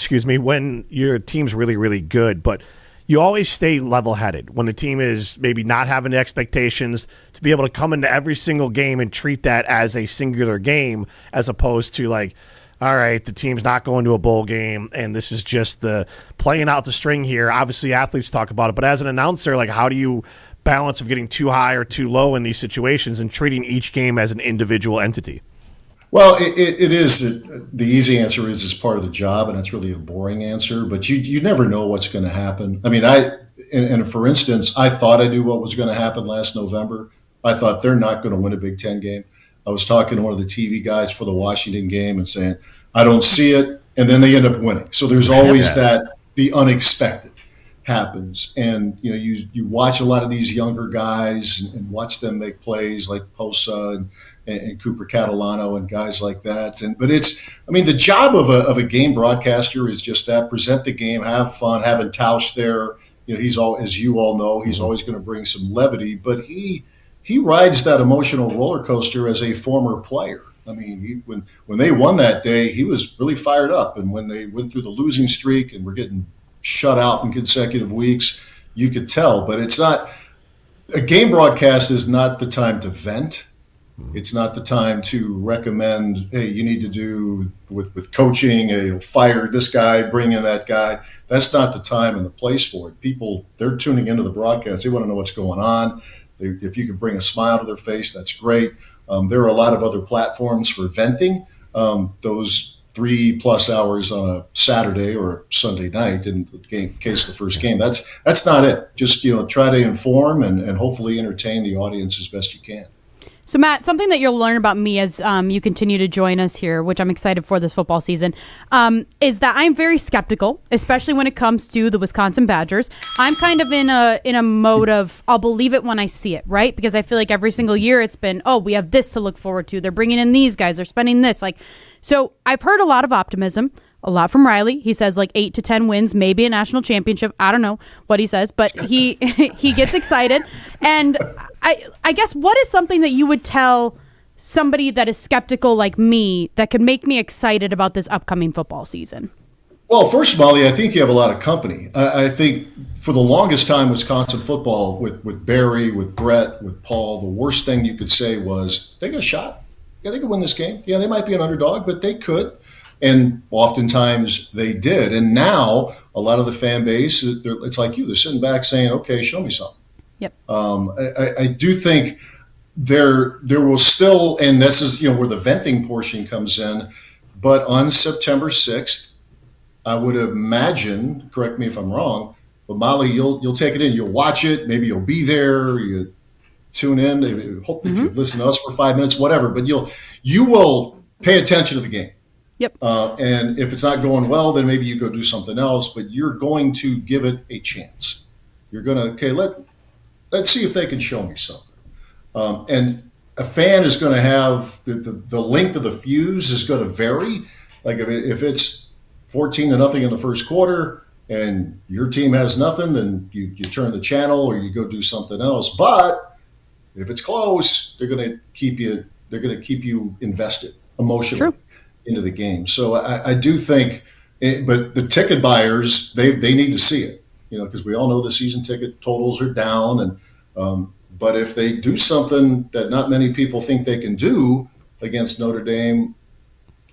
when your team's really, really good, but you always stay level-headed when the team is maybe not having the expectations to be able to come into every single game and treat that as a singular game as opposed to like, all right, the team's not going to a bowl game, and this is just the playing out the string here. Obviously, athletes talk about it, but as an announcer, like how do you balance of getting too high or too low in these situations and treating each game as an individual entity? Well, it is. The easy answer is it's part of the job, and it's really a boring answer. But you never know what's going to happen. I mean, and for instance, I thought I knew what was going to happen last November. I thought they're not going to win a Big Ten game. I was talking to one of the TV guys for the Washington game and saying, I don't see it, and then they end up winning. So there's always the unexpected happens. And, you watch a lot of these younger guys and watch them make plays like Posa and Cooper Catalano and guys like that. But the job of a game broadcaster is just that: present the game, have fun. Having Tausch there, as you all know, he's always going to bring some levity, but he rides that emotional roller coaster as a former player. I mean, when they won that day, he was really fired up. And when they went through the losing streak and were getting shut out in consecutive weeks, you could tell. But it's not – a game broadcast is not the time to vent. It's not the time to recommend, hey, you need to do with coaching, fire this guy, bring in that guy. That's not the time and the place for it. People, they're tuning into the broadcast. They want to know what's going on. If you can bring a smile to their face, that's great. There are a lot of other platforms for venting. Those 3+ hours on a Saturday or a Sunday night, in the case of the first game, that's not it. Just try to inform and hopefully entertain the audience as best you can. So, Matt, something that you'll learn about me as you continue to join us here, which I'm excited for this football season, is that I'm very skeptical, especially when it comes to the Wisconsin Badgers. I'm kind of in a mode of I'll believe it when I see it, right? Because I feel like every single year it's been, we have this to look forward to. They're bringing in these guys. They're spending this. So I've heard a lot of optimism. A lot from Riley. He says 8 to 10 wins, maybe a national championship. I don't know what he says, but he gets excited. And I guess what is something that you would tell somebody that is skeptical like me that could make me excited about this upcoming football season? Well, first of all, I think you have a lot of company. I think for the longest time, Wisconsin football with Barry, with Brett, with Paul, the worst thing you could say was they got a shot. Yeah, they could win this game. Yeah, they might be an underdog, but they could. And oftentimes they did. And now a lot of the fan base, it's like you, they're sitting back saying, okay, show me something. Yep. I do think there will still, and this is where the venting portion comes in, but on September 6th, I would imagine, correct me if I'm wrong, but Molly, you'll take it in, you'll watch it, maybe you'll be there, you tune in, hope if you listen to us for 5 minutes, whatever, but you will pay attention to the game. Yep. And if it's not going well, then maybe you go do something else, but you're going to give it a chance. You're going to, let's see if they can show me something. And a fan is going to have, the length of the fuse is going to vary. Like if it's 14-0 in the first quarter and your team has nothing, then you turn the channel or you go do something else. But if it's close, they're going to keep you invested emotionally. True. Into the game. So I do think, but the ticket buyers, they need to see it, because we all know the season ticket totals are down. And but if they do something that not many people think they can do against Notre Dame,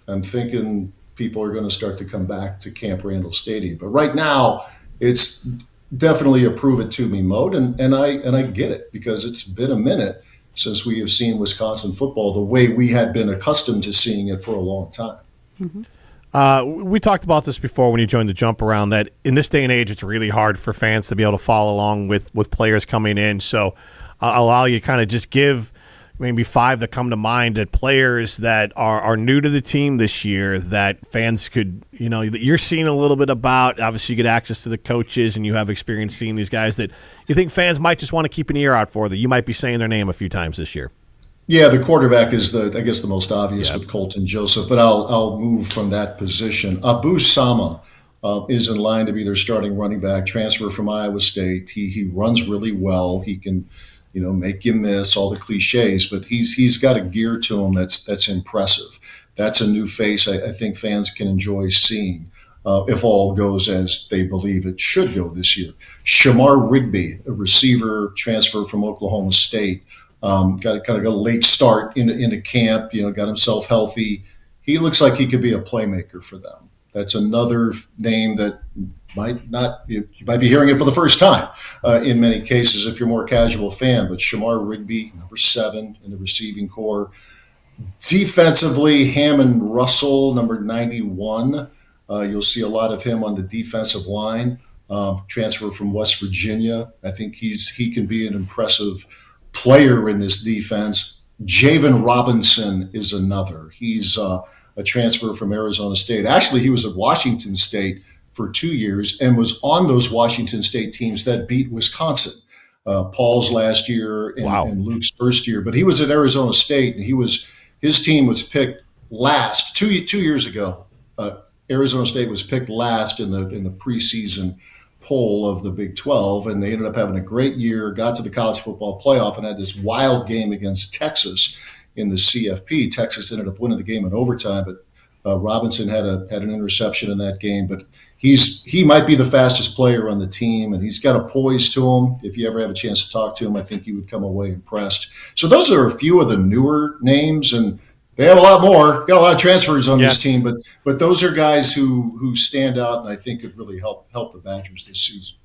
I'm thinking people are going to start to come back to Camp Randall Stadium. But right now, it's definitely a prove it to me mode, and I get it because it's been a minute since we have seen Wisconsin football the way we had been accustomed to seeing it for a long time. Mm-hmm. We talked about this before when you joined the Jump Around, that in this day and age, it's really hard for fans to be able to follow along with players coming in. So I'll allow you to kind of just give maybe 5 that come to mind, that players that are new to the team this year that fans could, that you're seeing a little bit about. Obviously, you get access to the coaches and you have experience seeing these guys that you think fans might just want to keep an ear out for, that you might be saying their name a few times this year. Yeah, the quarterback is the most obvious with Colton Joseph, but I'll move from that position. Abu Sama is in line to be their starting running back, transfer from Iowa State. He runs really well. He can make you miss all the cliches, but he's got a gear to him that's impressive. That's a new face I think fans can enjoy seeing if all goes as they believe it should go this year. Shamar Rigby, a receiver transfer from Oklahoma State, got a late start into camp, got himself healthy. He looks like he could be a playmaker for them. That's another name that you might be hearing it for the first time in many cases if you're a more casual fan. But Shamar Rigby, number 7 in the receiving corps. Defensively, Hammond Russell, number 91. You'll see a lot of him on the defensive line. Transfer from West Virginia. I think he can be an impressive player in this defense. Javen Robinson is another. He's a transfer from Arizona State. Actually, he was at Washington State for 2 years and was on those Washington State teams that beat Wisconsin. Paul's last year and Luke's first year. But he was at Arizona State, and his team was picked last 2 years ago. Arizona State was picked last in the preseason poll of the Big 12, and they ended up having a great year, got to the college football playoff, and had this wild game against Texas in the CFP. Texas ended up winning the game in overtime, but Robinson had an interception in that game. But he might be the fastest player on the team, and he's got a poise to him. If you ever have a chance to talk to him, I think you would come away impressed. So those are a few of the newer names, and they have a lot more. Got a lot of transfers on this team, but those are guys who stand out, and I think could really help the Badgers this season.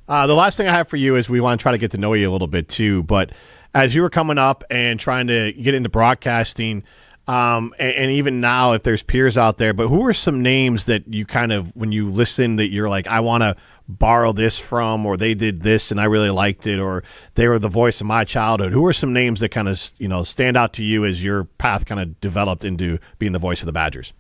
The last thing I have for you is we want to try to get to know you a little bit too. But as you were coming up and trying to get into broadcasting, and even now, if there's peers out there, but who are some names that you kind of, when you listen, that you're like, I want to borrow this from, or they did this and I really liked it, or they were the voice of my childhood? Who are some names that kind of stand out to you as your path kind of developed into being the voice of the Badgers?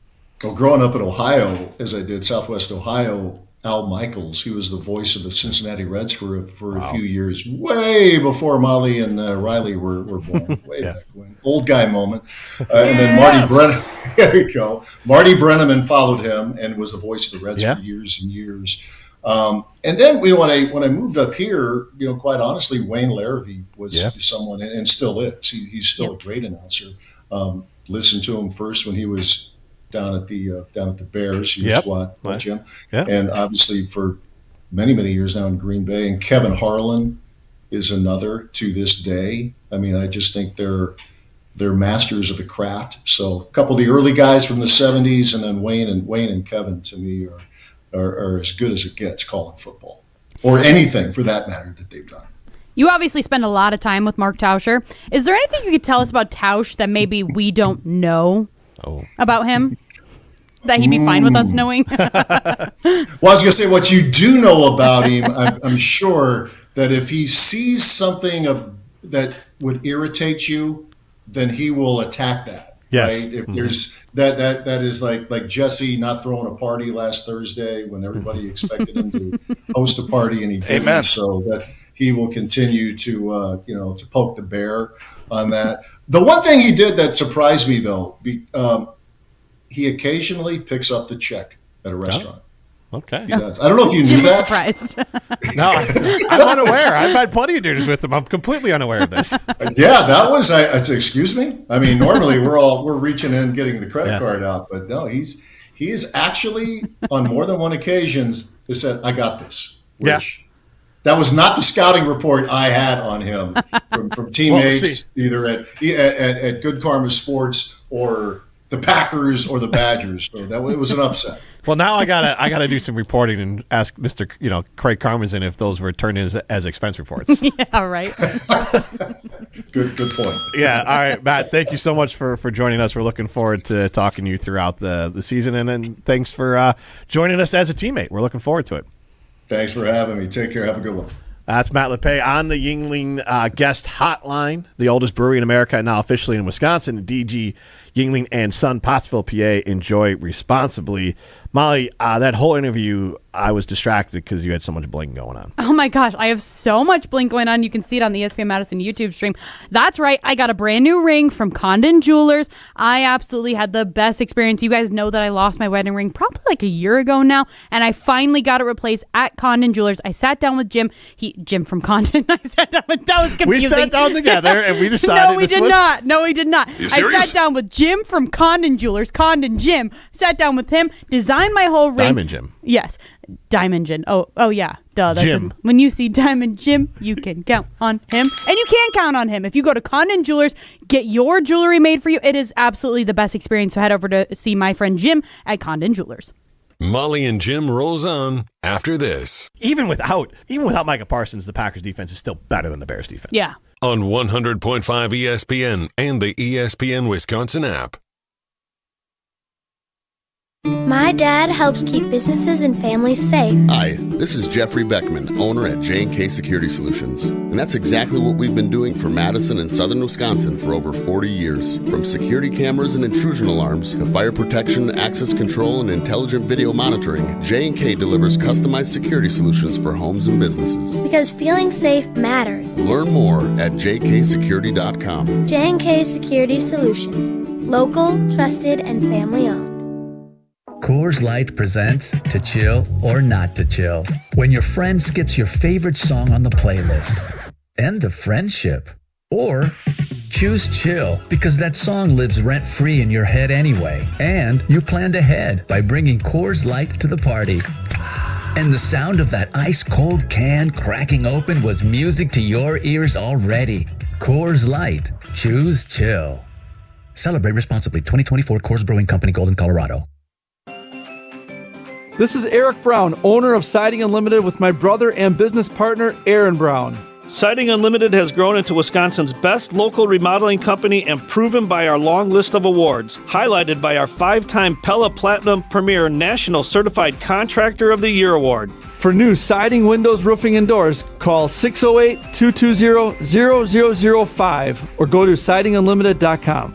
Well, growing up in Ohio, as I did, Southwest Ohio, Al Michaels, he was the voice of the Cincinnati Reds for a few years, way before Molly and Riley were born, way back when. Old guy moment. And then Marty Brennan, there you go. Marty Brenneman followed him and was the voice of the Reds for years and years. And then when I moved up here, quite honestly, Wayne Larrivee was someone, and still is. He's still a great announcer. Listened to him first when he was down at the Bears, squad, Jim, and obviously for many years now in Green Bay. And Kevin Harlan is another to this day. I mean, I just think they're masters of the craft. So a couple of the early guys from the '70s, and then Wayne and Kevin, to me, are as good as it gets calling football, or anything for that matter that they've done. You obviously spend a lot of time with Mark Tauscher. Is there anything you could tell us about Tausch that maybe we don't know about him, that he'd be fine with us knowing? Well, I was going to say, what you do know about him, I'm sure that if he sees something that would irritate you, then he will attack that. Yes. Right? If there's that is like Jesse not throwing a party last Thursday when everybody expected him to host a party and he didn't. Amen. So that he will continue to to poke the bear on that. The one thing he did that surprised me, though, he occasionally picks up the check at a restaurant. Okay. He does. I don't know if you knew that. Surprised. No, I'm unaware. I've had plenty of dinners with him. I'm completely unaware of this. Yeah, that was. I said, excuse me. I mean, normally we're reaching in, getting the credit card out, but no, he is actually on more than one occasions has said, "I got this." Which that was not the scouting report I had on him from teammates, either at Good Karma Sports or the Packers or the Badgers. So it was an upset. Well, now I gotta do some reporting and ask Mr. Craig Carmazin if those were turned in as expense reports. Yeah, right. Good point. Yeah, all right, Matt. Thank you so much for joining us. We're looking forward to talking to you throughout the season, and then thanks for joining us as a teammate. We're looking forward to it. Thanks for having me. Take care. Have a good one. That's Matt Lepay on the Yuengling guest hotline, the oldest brewery in America, now officially in Wisconsin. DG Yuengling and Son, Pottsville, PA. Enjoy responsibly. Molly, that whole interview, I was distracted because you had so much bling going on. Oh my gosh, I have so much bling going on. You can see it on the ESPN Madison YouTube stream. That's right, I got a brand new ring from Condon Jewelers. I absolutely had the best experience. You guys know that I lost my wedding ring probably like a year ago now, and I finally got it replaced at Condon Jewelers. I sat down with Jim from Condon. I sat down with, that was confusing. We sat down together and we decided. No, we did not. No, we did not. I sat down with Jim from Condon Jewelers, Condon Jim. Sat down with him, designed my whole ring. Diamond Jim. Yes. Diamond Jim. Oh yeah. Duh. That's Jim. when you see Diamond Jim, you can count on him. And you can count on him. If you go to Condon Jewelers, get your jewelry made for you. It is absolutely the best experience. So head over to see my friend Jim at Condon Jewelers. Molly and Jim rolls on after this. Even without Micah Parsons, the Packers defense is still better than the Bears defense. Yeah. On 100.5 ESPN and the ESPN Wisconsin app. My dad helps keep businesses and families safe. Hi, this is Jeffrey Beckman, owner at J&K Security Solutions. And that's exactly what we've been doing for Madison and southern Wisconsin for over 40 years. From security cameras and intrusion alarms to fire protection, access control, and intelligent video monitoring, J&K delivers customized security solutions for homes and businesses. Because feeling safe matters. Learn more at jksecurity.com. J&K Security Solutions. Local, trusted, and family owned. Coors Light presents To Chill or Not to Chill. When your friend skips your favorite song on the playlist. End the friendship. Or choose chill because that song lives rent-free in your head anyway. And you planned ahead by bringing Coors Light to the party. And the sound of that ice-cold can cracking open was music to your ears already. Coors Light. Choose chill. Celebrate responsibly. 2024 Coors Brewing Company, Golden, Colorado. This is Eric Brown, owner of Siding Unlimited, with my brother and business partner, Aaron Brown. Siding Unlimited has grown into Wisconsin's best local remodeling company and proven by our long list of awards, highlighted by our 5-time Pella Platinum Premier National Certified Contractor of the Year Award. For new siding, windows, roofing, and doors, call 608-220-0005 or go to sidingunlimited.com.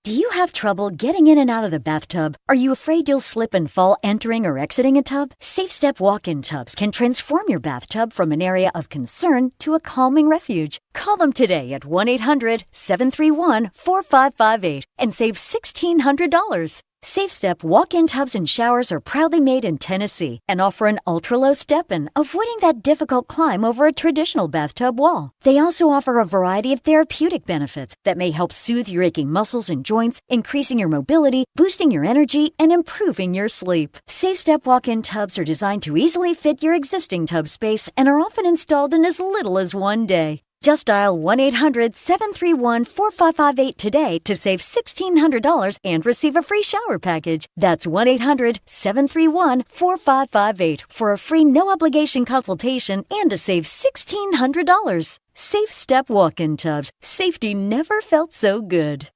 Do you have trouble getting in and out of the bathtub? Are you afraid you'll slip and fall entering or exiting a tub? Safe Step walk-in tubs can transform your bathtub from an area of concern to a calming refuge. Call them today at 1-800-731-4558 and save $1,600. Safe Step walk-in tubs and showers are proudly made in Tennessee and offer an ultra-low step-in, avoiding that difficult climb over a traditional bathtub wall. They also offer a variety of therapeutic benefits that may help soothe your aching muscles and joints, increasing your mobility, boosting your energy, and improving your sleep. Safe Step walk-in tubs are designed to easily fit your existing tub space and are often installed in as little as one day. Just dial 1-800-731-4558 today to save $1,600 and receive a free shower package. That's 1-800-731-4558 for a free no-obligation consultation and to save $1,600. Safe Step walk-in tubs. Safety never felt so good.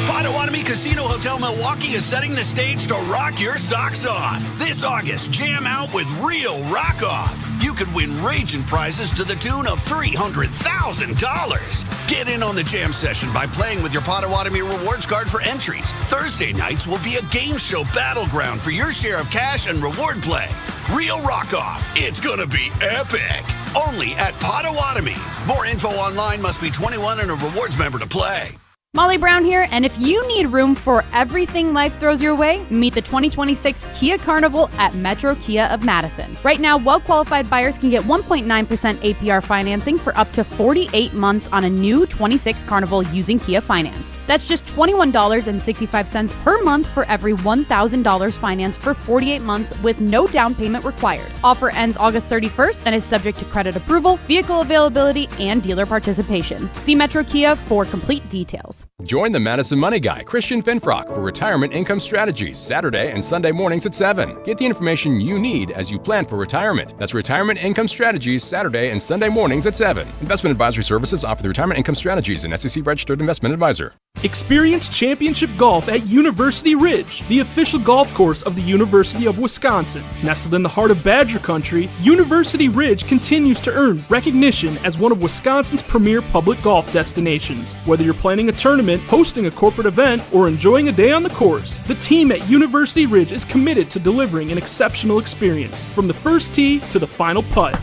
Potawatomi Casino Hotel Milwaukee is setting the stage to rock your socks off. This August, jam out with real rock off. You could win raging prizes to the tune of $300,000. Get in on the jam session by playing with your Potawatomi rewards card for entries. Thursday nights will be a game show battleground for your share of cash and reward play. Real rock off. It's gonna be epic. Only at Potawatomi. More info online. Must be 21 and a rewards member to play. Molly Brown here, and if you need room for everything life throws your way, meet the 2026 Kia Carnival at Metro Kia of Madison. Right now, well-qualified buyers can get 1.9% APR financing for up to 48 months on a new 26 Carnival using Kia Finance. That's just $21.65 per month for every $1,000 financed for 48 months with no down payment required. Offer ends August 31st and is subject to credit approval, vehicle availability, and dealer participation. See Metro Kia for complete details. Join the Madison Money Guy, Christian Finfrock, for Retirement Income Strategies, Saturday and Sunday mornings at 7. Get the information you need as you plan for retirement. That's Retirement Income Strategies, Saturday and Sunday mornings at 7. Investment advisory services offered through Retirement Income Strategies, an SEC-registered investment advisor. Experience championship golf at University Ridge, the official golf course of the University of Wisconsin. Nestled in the heart of Badger Country, University Ridge continues to earn recognition as one of Wisconsin's premier public golf destinations. Whether you're planning a tournament, hosting a corporate event, or enjoying a day on the course, the team at University Ridge is committed to delivering an exceptional experience from the first tee to the final putt.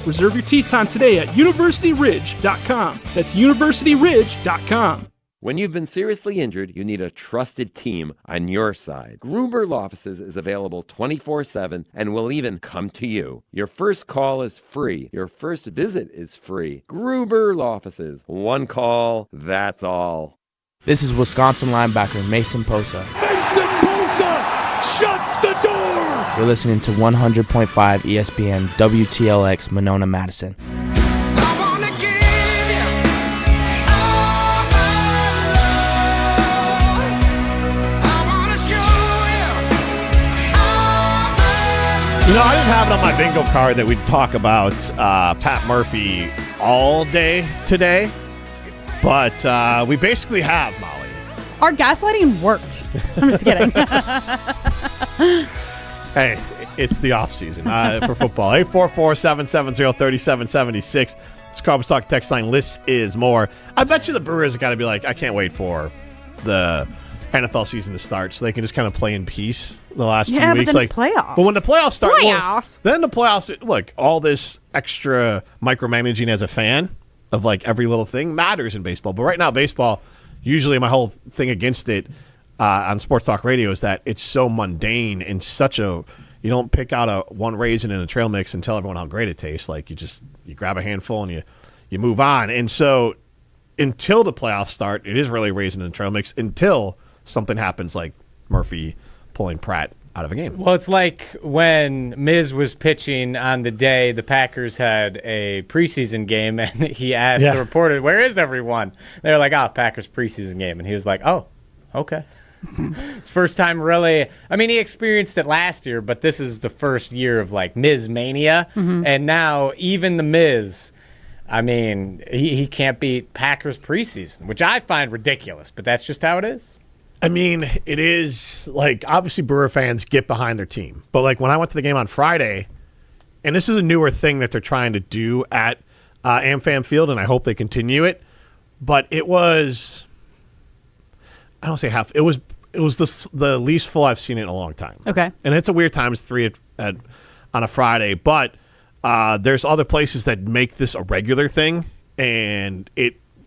Reserve your tee time today at universityridge.com. That's universityridge.com. When you've been seriously injured, you need a trusted team on your side. Gruber Law Offices is available 24/7 and will even come to you. Your first call is free. Your first visit is free. Gruber Law Offices. One call, that's all. This is Wisconsin linebacker Mason Posa. Mason Posa shuts the door! You're listening to 100.5 ESPN WTLX Monona, Madison. You know, I didn't have it on my bingo card that we'd talk about Pat Murphy all day today, but we basically have, Molly. Our gaslighting worked. I'm just kidding. Hey, it's the off season for football. 844-770-3776. It's Carbs Talk text line. List is more. I bet you the Brewers have got to be like, I can't wait for the NFL season to start so they can just kind of play in peace the last few weeks. But then playoffs. But when the playoffs start, then the playoffs, look, all this extra micromanaging as a fan of like every little thing matters in baseball. But right now, baseball, usually my whole thing against it on Sports Talk Radio is that it's so mundane and such a You don't pick out one raisin in a trail mix and tell everyone how great it tastes. Like, you grab a handful and you move on. And so until the playoffs start, it is really raisin in the trail mix until something happens like Murphy pulling Pratt out of a game. Well, it's like when Miz was pitching on the day the Packers had a preseason game, and he asked the reporter, "Where is everyone?" They're like, "Oh, Packers preseason game," and he was like, "Oh, okay." It's first time really. I mean, he experienced it last year, but this is the first year of like Miz mania, and now even the Miz. I mean, he can't beat Packers preseason, which I find ridiculous, but that's just how it is. I mean, it is, like, obviously Brewer fans get behind their team. But, like, when I went to the game on Friday, and this is a newer thing that they're trying to do at AmFam Field, and I hope they continue it, but it was, I don't say half, it was the least full I've seen it in a long time. Okay. And it's a weird time, it's 3 on a Friday, but there's other places that make this a regular thing, and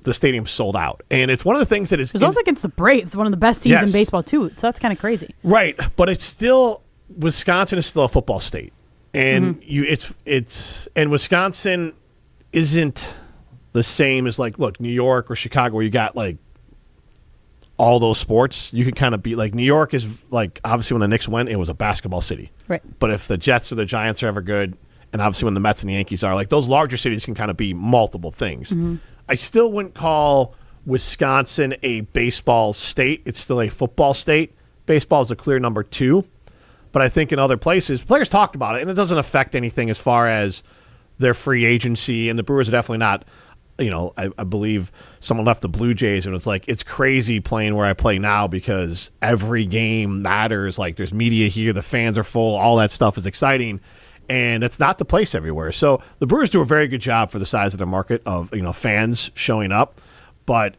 the stadium sold out. And it's one of the things that is... It was also against the Braves, one of the best teams in baseball, too. So that's kind of crazy. Right. But it's still... Wisconsin is still a football state. And and Wisconsin isn't the same as, like, look, New York or Chicago, where you got, like, all those sports. You can kind of be... Like, New York is, like, obviously when the Knicks went, it was a basketball city. Right. But if the Jets or the Giants are ever good, and obviously when the Mets and the Yankees are, like, those larger cities can kind of be multiple things. I still wouldn't call Wisconsin a baseball state. It's still a football state. Baseball is a clear number 2. But I think in other places, players talked about it, and it doesn't affect anything as far as their free agency. And the Brewers are definitely not, I believe someone left the Blue Jays, and it's like, it's crazy playing where I play now because every game matters. Like, there's media here, the fans are full, all that stuff is exciting. And it's not the place everywhere. So the Brewers do a very good job for the size of their market of fans showing up. But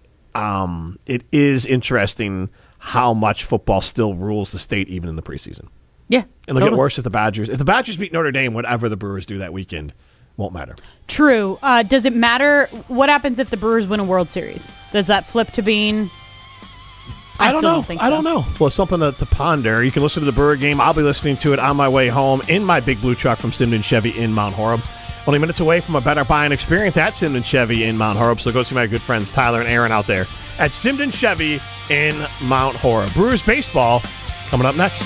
it is interesting how much football still rules the state even in the preseason. Yeah. And it'll get worse if the Badgers beat Notre Dame, whatever the Brewers do that weekend won't matter. True. Does it matter? What happens if the Brewers win a World Series? Does that flip to being... I don't know. Think so. I don't know. Well, it's something to ponder. You can listen to the Brewer game. I'll be listening to it on my way home in my big blue truck from Simden Chevy in Mount Horeb. Only minutes away from a better buying experience at Simden Chevy in Mount Horeb. So go see my good friends Tyler and Aaron out there at Simden Chevy in Mount Horeb. Brewers baseball coming up next.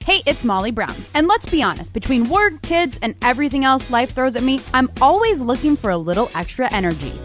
Hey, it's Molly Brown. And let's be honest, between work, kids, and everything else life throws at me, I'm always looking for a little extra energy.